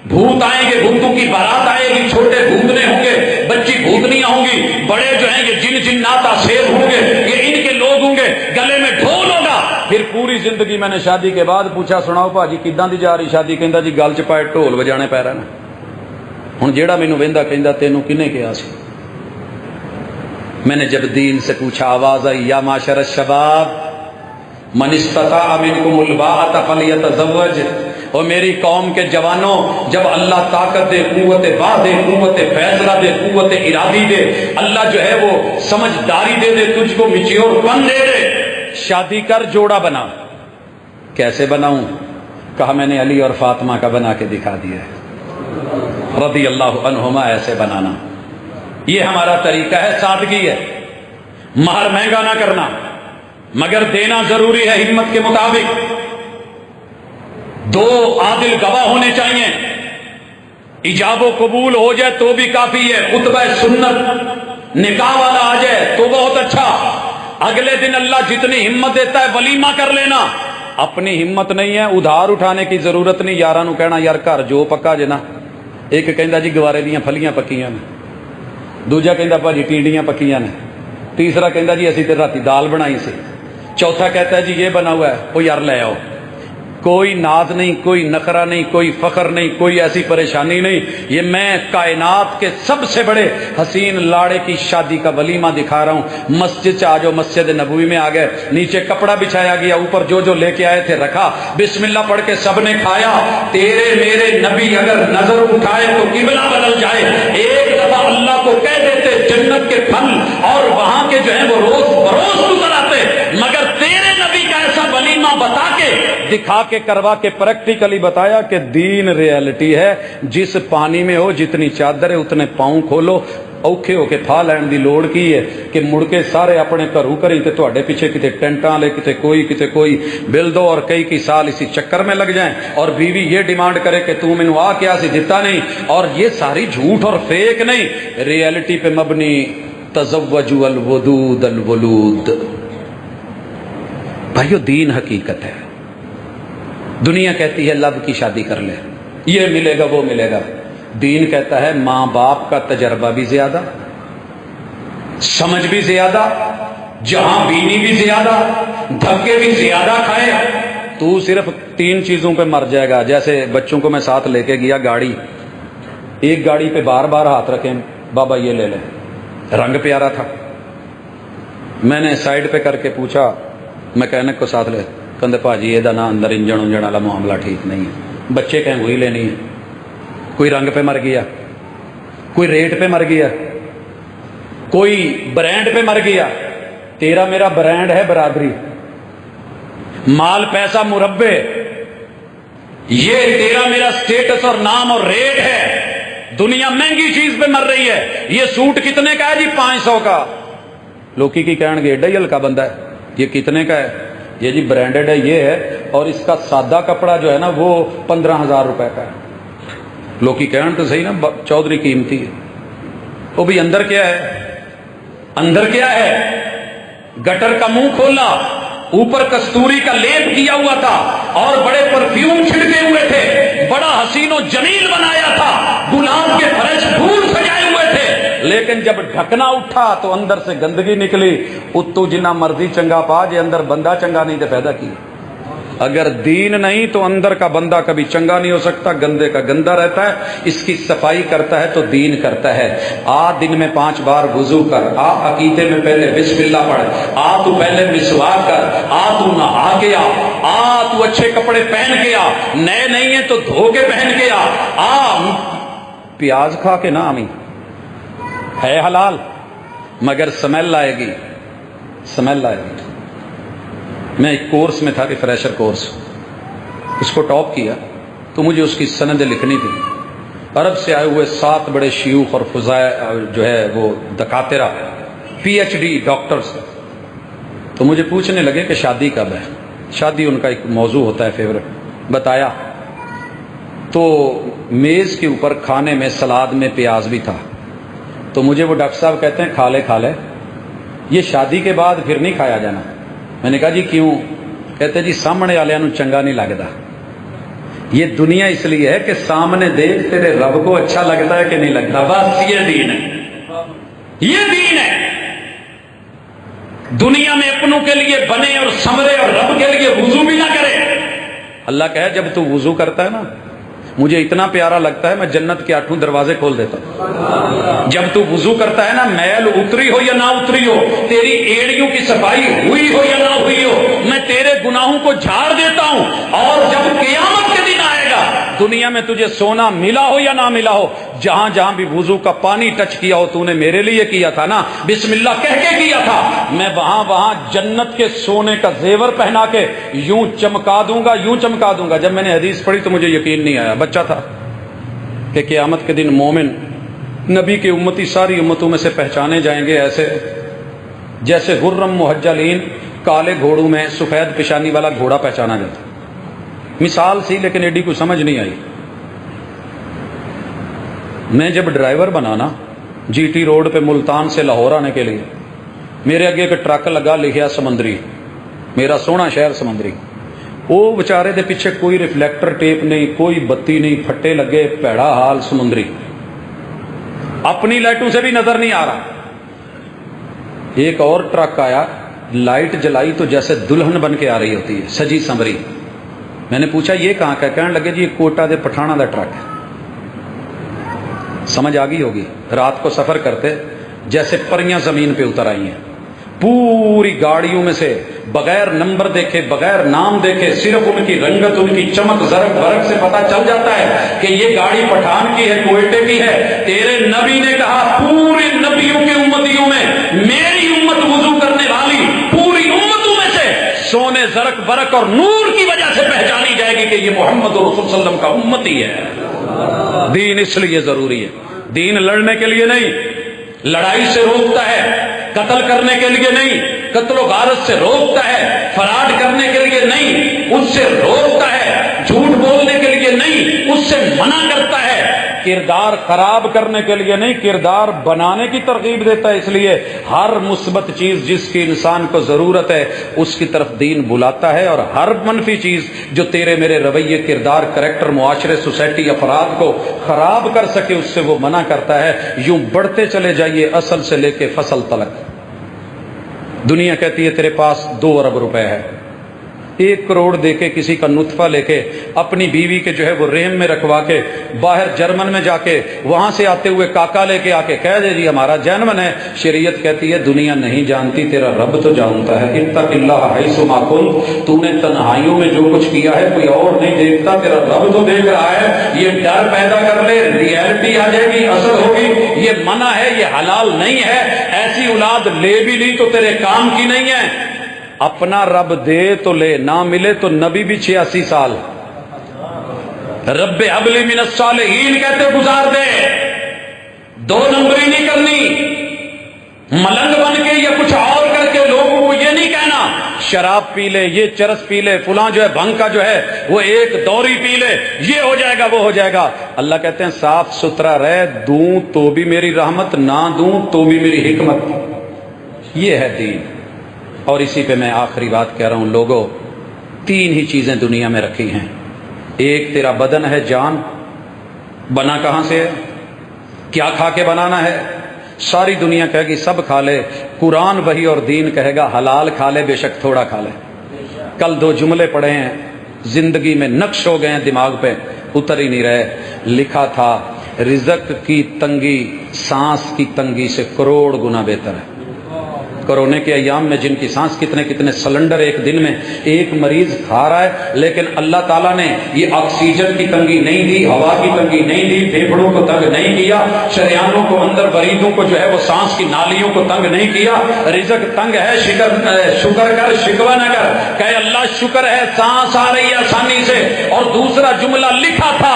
بھوت آئیں گے، بھوتوں کی بارات آئے گی، چھوٹے بھوتنے ہوں گے، بچی بھوتنیاں ہوں گی، بڑے جو ہیں یہ جن جناتا سیر ہوں گے، یہ ان کے لوگ ہوں گے، گلے میں ڈھول ہوگا۔ پھر پوری زندگی میں نے شادی کے بعد پوچھا سناؤ بھاجی کداں دی جا رہی شادی، کہندا جی گل چ پائے ڈھول وجانے پی رہے نا۔ ہن جیڑا مینوں ویندا کہندا تینوں کنے کہا سی؟ میں نے جب دین سے پوچھا آواز آئی یا معاشر الشباب من استطاع منکم الباءۃ فلیتزوج، اور میری قوم کے جوانوں، جب اللہ طاقت دے، قوت باہ دے، قوت فیصلہ دے، قوت ارادی دے، اللہ جو ہے وہ سمجھداری دے دے، تجھ کو میچیور پن دے دے، شادی کر، جوڑا بنا۔ کیسے بناؤں؟ کہا میں نے علی اور فاطمہ کا بنا کے دکھا دیا ہے رضی اللہ عنہما، ایسے بنانا، یہ ہمارا طریقہ ہے، سادگی ہے۔ مہر مہنگا نہ کرنا، مگر دینا ضروری ہے ہمت کے مطابق۔ 2 عادل گواہ ہونے چاہیے، ایجاب و قبول ہو جائے تو بھی کافی ہے، خطبہ سنت نکاح والا آ جائے تو بہت اچھا۔ اگلے دن اللہ جتنی ہمت دیتا ہے ولیمہ کر لینا۔ اپنی ہمت نہیں ہے، ادھار اٹھانے کی ضرورت نہیں، یاراں نوں کہنا یار گھر جو پکا جے نا، ایک کہندا جی گوارے دیاں پھلیاں پکیاں نے، دوجا کہندا بھاجی ٹینڈیاں پکیاں نے، تیسرا کہندا جی اسی تے راتی دال بنائی سی، چوتھا کہتا ہے جی یہ بنا ہوا ہے، وہ یار لے آؤ۔ کوئی ناز نہیں، کوئی نخرہ نہیں، کوئی فخر نہیں، کوئی ایسی پریشانی نہیں۔ یہ میں کائنات کے سب سے بڑے حسین لاڑے کی شادی کا ولیمہ دکھا رہا ہوں۔ مسجد سے آجو، مسجد نبوی میں آ گئے، نیچے کپڑا بچھایا گیا، اوپر جو جو لے کے آئے تھے رکھا، بسم اللہ پڑھ کے سب نے کھایا۔ تیرے میرے نبی اگر نظر اٹھائے تو قبلہ بدل جائے۔ ایک دفعہ اللہ کو کہہ دیتے جنت کے پھل اور وہاں کے جو ہیں وہ روز بروز گزر آتے، مگر تیرے نبی کا ایسا ولیمہ بتا کے، دکھا کے، کروا کے، پریکٹیکلی بتایا کہ دین ریالٹی ہے۔ جس پانی میں ہو، جتنی چادر ہے اتنے پاؤں کھولو، اوکھے ہو کے پھا لین دی لوڑ کی ہے کہ مڑ کے سارے اپنے گھروں کری تے تواڈے پیچھے کتے ٹینٹاں لے، کتے کوئی بل دو، اور کئی سال اسی چکر میں لگ جائیں، اور بیوی یہ ڈیمانڈ کرے کہ تو مینوں آ کیا سی دتا نہیں، اور یہ ساری جھوٹ اور فیک نہیں، ریالٹی پہ مبنی۔ تزوجوا الودود الولود۔ بھائیو دین حقیقت ہے۔ دنیا کہتی ہے لب کی شادی کر لے، یہ ملے گا وہ ملے گا۔ دین کہتا ہے ماں باپ کا تجربہ بھی زیادہ، سمجھ بھی زیادہ، جہاں بینی بھی زیادہ، دھکے بھی زیادہ کھائے، تو صرف 3 چیزوں پہ مر جائے گا۔ جیسے بچوں کو میں ساتھ لے کے گیا گاڑی، ایک گاڑی پہ بار بار ہاتھ رکھیں، بابا یہ لے لیں، رنگ پیارا تھا، میں نے سائڈ پہ کر کے پوچھا میکینک کو ساتھ لے، کہندے بھاجی یہ نا اندر انجن انجن والا معاملہ ٹھیک نہیں ہے، بچے کہیں وہی لینی ہے۔ کوئی رنگ پہ مر گیا، کوئی ریٹ پہ مر گیا، کوئی برانڈ پہ مر گیا۔ تیرا میرا برانڈ ہے برادری، مال پیسہ مربے، یہ تیرا میرا سٹیٹس اور نام اور ریٹ ہے۔ دنیا مہنگی چیز پہ مر رہی ہے۔ یہ سوٹ کتنے کا ہے جی؟ 500 کا۔ لوکی کی کہن گے ایڈا ہی ہلکا بندہ ہے، یہ کتنے کا ہے؟ یہ جی برانڈڈ ہے، یہ ہے، اور اس کا سادہ کپڑا جو ہے نا وہ 15,000 روپے کا ہے۔ لوگ کی کہن تو صحیح نا، چودھری قیمتی ہے۔ وہ بھی اندر کیا ہے؟ اندر کیا ہے؟ گٹر کا منہ کھولا، اوپر کستوری کا لیپ کیا ہوا تھا اور بڑے پرفیوم چھڑکے ہوئے تھے، بڑا حسین و جمیل بنایا تھا، گلاب کے فریش پھول سجائے ہوئے تھے، لیکن جب ڈھکنا اٹھا تو اندر سے گندگی نکلی۔ اتو جنا مرضی چنگا پا، جے اندر بندہ چنگا نہیں تو فائدہ کی؟ اگر دین نہیں تو اندر کا بندہ کبھی چنگا نہیں ہو سکتا، گندے کا گندا رہتا ہے۔ اس کی صفائی کرتا ہے تو دین کرتا ہے۔ دن میں 5 بار وضو کر، عقیدے میں پہلے بسم اللہ پڑھ، تو پہلے مسواک کر، تو نہا کے تو اچھے کپڑے پہن کے نئے نہیں ہیں تو دھو کے پہن کے پیاز کھا کے نہ آمی ہے حلال، مگر سمیل آئے گی، سمیل آئے گی۔ میں ایک کورس میں تھا، ریفریشر کورس، اس کو ٹاپ کیا تو مجھے اس کی سندیں لکھنی تھی۔ عرب سے آئے ہوئے 7 بڑے شیوخ اور فضائے جو ہے وہ دکاترہ PhD ڈاکٹرز، تو مجھے پوچھنے لگے کہ شادی کب ہے؟ شادی ان کا ایک موضوع ہوتا ہے فیورٹ، بتایا تو میز کے اوپر کھانے میں سلاد میں پیاز بھی تھا، تو مجھے وہ ڈاکٹر صاحب کہتے ہیں کھا لے، یہ شادی کے بعد پھر نہیں کھایا جانا۔ میں نے کہا جی کیوں؟ کہتے جی سامنے والے نوں چنگا نہیں لگتا۔ یہ دنیا اس لیے ہے کہ سامنے دیکھ تیرے رب کو اچھا لگتا ہے کہ نہیں لگتا، بس یہ دین ہے، یہ دین ہے۔ دنیا میں اپنوں کے لیے بنے اور سمرے اور رب کے لیے وضو بھی نہ کرے۔ اللہ کہے جب تو وضو کرتا ہے نا مجھے اتنا پیارا لگتا ہے میں جنت کے 8 دروازے کھول دیتا ہوں۔ جب تو وضو کرتا ہے نا، میل اتری ہو یا نہ اتری ہو، تیری ایڑیوں کی صفائی ہوئی ہو یا نہ ہوئی ہو، میں تیرے گناہوں کو جھاڑ دیتا ہوں۔ اور جب قیامت کے دن آئے گا، دنیا میں تجھے سونا ملا ہو یا نہ ملا ہو، جہاں جہاں بھی وضو کا پانی ٹچ کیا ہو، تو نے میرے لیے کیا تھا نا، بسم اللہ کہہ کے کیا تھا، میں وہاں وہاں جنت کے سونے کا زیور پہنا کے یوں چمکا دوں گا، یوں چمکا دوں گا۔ جب میں نے حدیث پڑھی تو مجھے یقین نہیں آیا، بچہ تھا، کہ قیامت کے دن مومن نبی کے امتی ساری امتوں میں سے پہچانے جائیں گے ایسے جیسے غرم محجلین کالے گھوڑوں میں سفید پیشانی والا گھوڑا پہچانا جاتا۔ مثال سی لیکن ایڈی کو سمجھ نہیں آئی۔ میں جب ڈرائیور بنانا GT روڈ پہ ملتان سے لاہور آنے کے لیے، میرے آگے ایک ٹرک لگا، لکھیا سمندری، میرا سونا شہر سمندری۔ وہ بچارے دے پیچھے کوئی ریفلیکٹر ٹیپ نہیں، کوئی بتی نہیں، پھٹے لگے، پیڑا حال سمندری، اپنی لائٹوں سے بھی نظر نہیں آ رہا۔ ایک اور ٹرک آیا، لائٹ جلائی تو جیسے دلہن بن کے آ رہی ہوتی ہے، سجی سمری۔ میں نے پوچھا یہ کہاں کا؟ کہنے لگے جی یہ کوٹا دے پٹھانا دا ٹرک ہے۔ سمجھ آ گئی ہوگی، رات کو سفر کرتے جیسے پریاں زمین پہ اتر آئی ہیں، پوری گاڑیوں میں سے بغیر نمبر دیکھے، بغیر نام دیکھے، صرف ان کی رنگت، ان کی چمک زرق برق سے پتہ چل جاتا ہے کہ یہ گاڑی پٹھان کی ہے، کوئٹے کی ہے۔ تیرے نبی نے کہا پورے نبیوں کے امتیوں میں میری امت وضو کرنے والی پوری امتوں میں سے سونے زرق برق اور نور کی وجہ سے پہچانی جائے گی کہ یہ محمد رسول صلی اللہ علیہ وسلم کا امتی ہے۔ دین اس لیے ضروری ہے، دین لڑنے کے لیے نہیں، لڑائی سے روکتا ہے، قتل کرنے کے لیے نہیں، قتل و غارت سے روکتا ہے، فراڈ کرنے کے لیے نہیں، اس سے روکتا ہے، جھوٹ بولنے کے لیے نہیں، اس سے منع کرتا ہے، کردار خراب کرنے کے لیے نہیں، کردار بنانے کی ترغیب دیتا ہے۔ اس لیے ہر مثبت چیز جس کی انسان کو ضرورت ہے اس کی طرف دین بلاتا ہے، اور ہر منفی چیز جو تیرے میرے رویے، کردار، کریکٹر، معاشرے، سوسائٹی، افراد کو خراب کر سکے اس سے وہ منع کرتا ہے۔ یوں بڑھتے چلے جائیے اصل سے لے کے فصل تلک۔ دنیا کہتی ہے تیرے پاس 2 ارب روپے ہے، 1 کروڑ دے کے کسی کا نطفہ لے کے اپنی بیوی کے جو ہے وہ رحم میں رکھوا کے باہر جرمن میں جا کے وہاں سے آتے ہوئے کاکا لے کے آ کے کہہ دے جی ہمارا جینون ہے۔ شریعت کہتی ہے دنیا نہیں جانتی، تیرا رب تو جانتا ہے۔ اتق اللہ حیث ما کنت، تو نے تنہائیوں میں جو کچھ کیا ہے کوئی اور نہیں دیکھتا، تیرا رب تو دیکھ رہا ہے۔ یہ ڈر پیدا کر لے، ریئلٹی آ جائے گی، اثر ہوگی۔ یہ منع ہے، یہ حلال نہیں ہے، ایسی اولاد لے بھی لی تو تیرے کام کی نہیں ہے۔ اپنا رب دے تو لے، نہ ملے تو نبی بھی 86 سال رب حب لی من الصالحین کہتے گزار دے۔ 2 نمبری نہیں کرنی، ملنگ بن کے یا کچھ اور کر کے لوگوں کو یہ نہیں کہنا شراب پی لے، یہ چرس پی لے، فلاں جو ہے بھنگ کا جو ہے وہ ایک دوری پی لے، یہ ہو جائے گا وہ ہو جائے گا۔ اللہ کہتے ہیں صاف ستھرا رہ، دوں تو بھی میری رحمت، نہ دوں تو بھی میری حکمت، یہ ہے دین۔ اور اسی پہ میں آخری بات کہہ رہا ہوں، لوگوں تین ہی چیزیں دنیا میں رکھی ہیں، ایک تیرا بدن ہے، جان، بنا کہاں سے ہے، کیا کھا کے بنانا ہے؟ ساری دنیا کہے گی سب کھا لے، قرآن وحی اور دین کہے گا حلال کھا لے، بے شک تھوڑا کھا لے۔ کل دو جملے پڑھے ہیں، زندگی میں نقش ہو گئے ہیں، دماغ پہ اتر ہی نہیں رہے۔ لکھا تھا رزق کی تنگی سانس کی تنگی سے کروڑ گنا بہتر ہے۔ کورونا کے ایام میں جن کی سانس کتنے سلنڈر ایک دن میں ایک مریض کھا رہا ہے، لیکن اللہ تعالیٰ نے یہ آکسیجن کی تنگی نہیں دی، ہوا کی تنگی نہیں دی، پھیپھڑوں کو تنگ نہیں کیا، شریانوں کو اندر مریضوں کو جو ہے وہ سانس کی نالیوں کو تنگ نہیں کیا۔ رزق تنگ ہے، شکر کر شکوہ نہ کر، کہ اللہ شکر ہے سانس آ رہی ہے آسانی سے۔ اور دوسرا جملہ لکھا تھا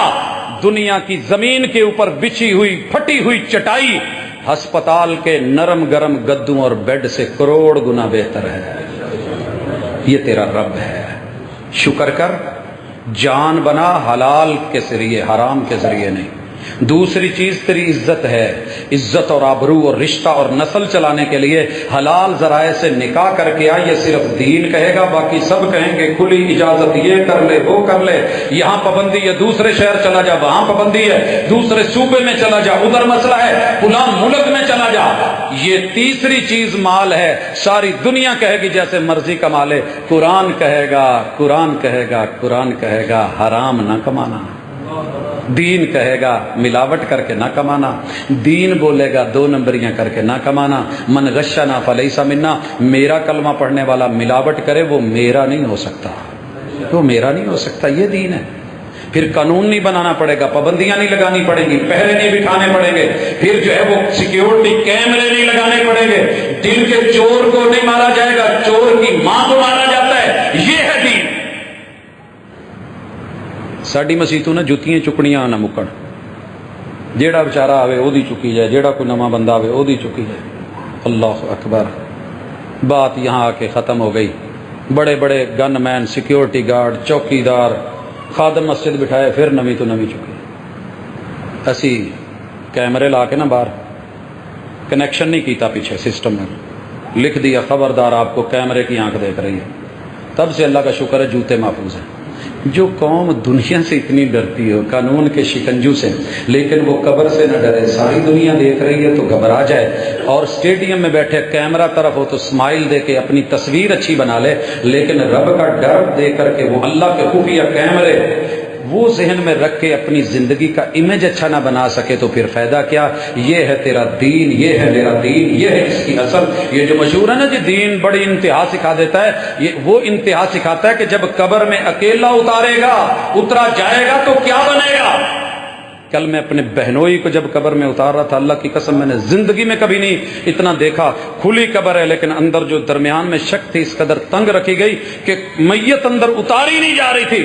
دنیا کی زمین کے اوپر بچھی ہوئی پھٹی ہوئی چٹائی ہسپتال کے نرم گرم گدوں اور بیڈ سے کروڑ گنا بہتر ہے۔ یہ تیرا رب ہے، شکر کر، جان بنا حلال کے ذریعے، حرام کے ذریعے نہیں۔ دوسری چیز تیری عزت ہے، عزت اور آبرو اور رشتہ اور نسل چلانے کے لیے حلال ذرائع سے نکاح کر کے آ، یہ صرف دین کہے گا، باقی سب کہیں گے کھلی اجازت، یہ کر لے وہ کر لے، یہاں پابندی ہے، دوسرے شہر چلا جا وہاں پابندی ہے، دوسرے صوبے میں چلا جا ادھر مسئلہ ہے، فلاں ملک میں چلا جا۔ یہ تیسری چیز مال ہے، ساری دنیا کہے گی جیسے مرضی کما لے، قرآن کہے گا، قرآن کہے گا، قرآن کہے گا حرام نہ کمانا، دین کہے گا ملاوٹ کر کے نہ کمانا، دین بولے گا دو نمبریاں کر کے نہ کمانا۔ من غشنا فلیس منا، میرا کلمہ پڑھنے والا ملاوٹ کرے وہ میرا نہیں ہو سکتا، وہ میرا نہیں ہو سکتا، یہ دین ہے۔ پھر قانون نہیں بنانا پڑے گا، پابندیاں نہیں لگانی پڑیں گی، پہرے نہیں بٹھانے پڑیں گے، پھر جو ہے وہ سیکیورٹی کیمرے نہیں لگانے پڑیں گے، دل کے چور کو نہیں مارا جائے گا، چور کی ماں کو مارا جاتا ہے، یہ ہے دین۔ ساڈی مسیتوں نے جتیاں چکڑیاں نہ مکن، جیڑا بچارہ آوے او دی چکی جائے، جیڑا کوئی نواں بندہ آوے او دی چکی جائے۔ اللہ اکبر، بات یہاں آ کے ختم ہو گئی۔ بڑے بڑے گن مین، سیکیورٹی گارڈ، چوکیدار، خادم مسجد بٹھائے، پھر نویں تو نویں چکی۔ اسی کیمرے لا کے نا باہر کنیکشن نہیں کیتا، پیچھے سسٹم میں لکھ دیا خبردار آپ کو کیمرے کی آنکھ دیکھ رہی ہے، تب سے اللہ کا شکر ہے جوتے محفوظ ہیں۔ جو قوم دنیا سے اتنی ڈرتی ہو، قانون کے شکنجو سے، لیکن وہ قبر سے نہ ڈرے، ساری دنیا دیکھ رہی ہے تو گھبرا جائے، اور اسٹیڈیم میں بیٹھے کیمرہ طرف ہو تو اسمائل دے کے اپنی تصویر اچھی بنا لے، لیکن رب کا ڈر دے کر کے وہ اللہ کے خفیہ کیمرے وہ ذہن میں رکھ کے اپنی زندگی کا امیج اچھا نہ بنا سکے تو پھر فائدہ کیا؟ یہ ہے تیرا دین، یہ ہے میرا دین، یہ ہے اس کی اصل۔ یہ جو مشہور ہے نا جی دین بڑی انتہا سکھا دیتا ہے، یہ وہ انتہا سکھاتا ہے کہ جب قبر میں اکیلا اتارے گا، اترا جائے گا تو کیا بنے گا۔ کل میں اپنے بہنوئی کو جب قبر میں اتار رہا تھا، اللہ کی قسم میں نے زندگی میں کبھی نہیں اتنا دیکھا، کھلی قبر ہے لیکن اندر جو درمیان میں شک تھی اس قدر تنگ رکھی گئی کہ میت اندر اتاری نہیں جا رہی تھی،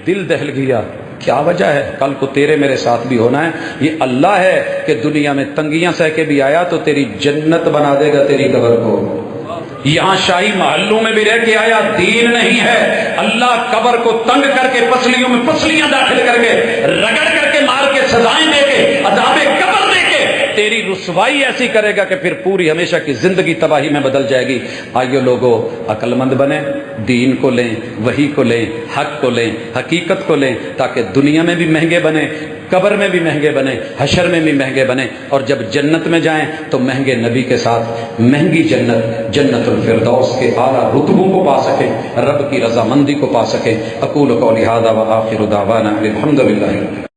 دل دہل گیا۔ کیا وجہ ہے؟ کل کو تیرے میرے ساتھ بھی ہونا ہے۔ یہ اللہ ہے کہ دنیا میں تنگیاں سہ کے بھی آیا تو تیری جنت بنا دے گا تیری قبر کو۔ یہاں شاہی محلوں میں بھی رہ کے آیا، دین نہیں ہے۔ اللہ قبر کو تنگ کر کے پسلیوں میں پسلیاں داخل کر کے رگڑ کر کے مار کے سزائیں دے کے عذاب قبر دے کے تیری رسوائی ایسی کرے گا کہ پھر پوری ہمیشہ کی زندگی تباہی میں بدل جائے گی۔ آئیے لوگوں عقل مند بنیں، دین کو لیں، وحی کو لیں، حق کو لیں، حقیقت کو لیں، تاکہ دنیا میں بھی مہنگے بنیں، قبر میں بھی مہنگے بنیں، حشر میں بھی مہنگے بنیں، اور جب جنت میں جائیں تو مہنگے نبی کے ساتھ مہنگی جنت، جنت الفردوس کے اعلیٰ رتبوں کو پا سکیں، رب کی رضامندی کو پا سکیں۔ اقول قولی ھذا وآخر دعوانا الحمد للہ۔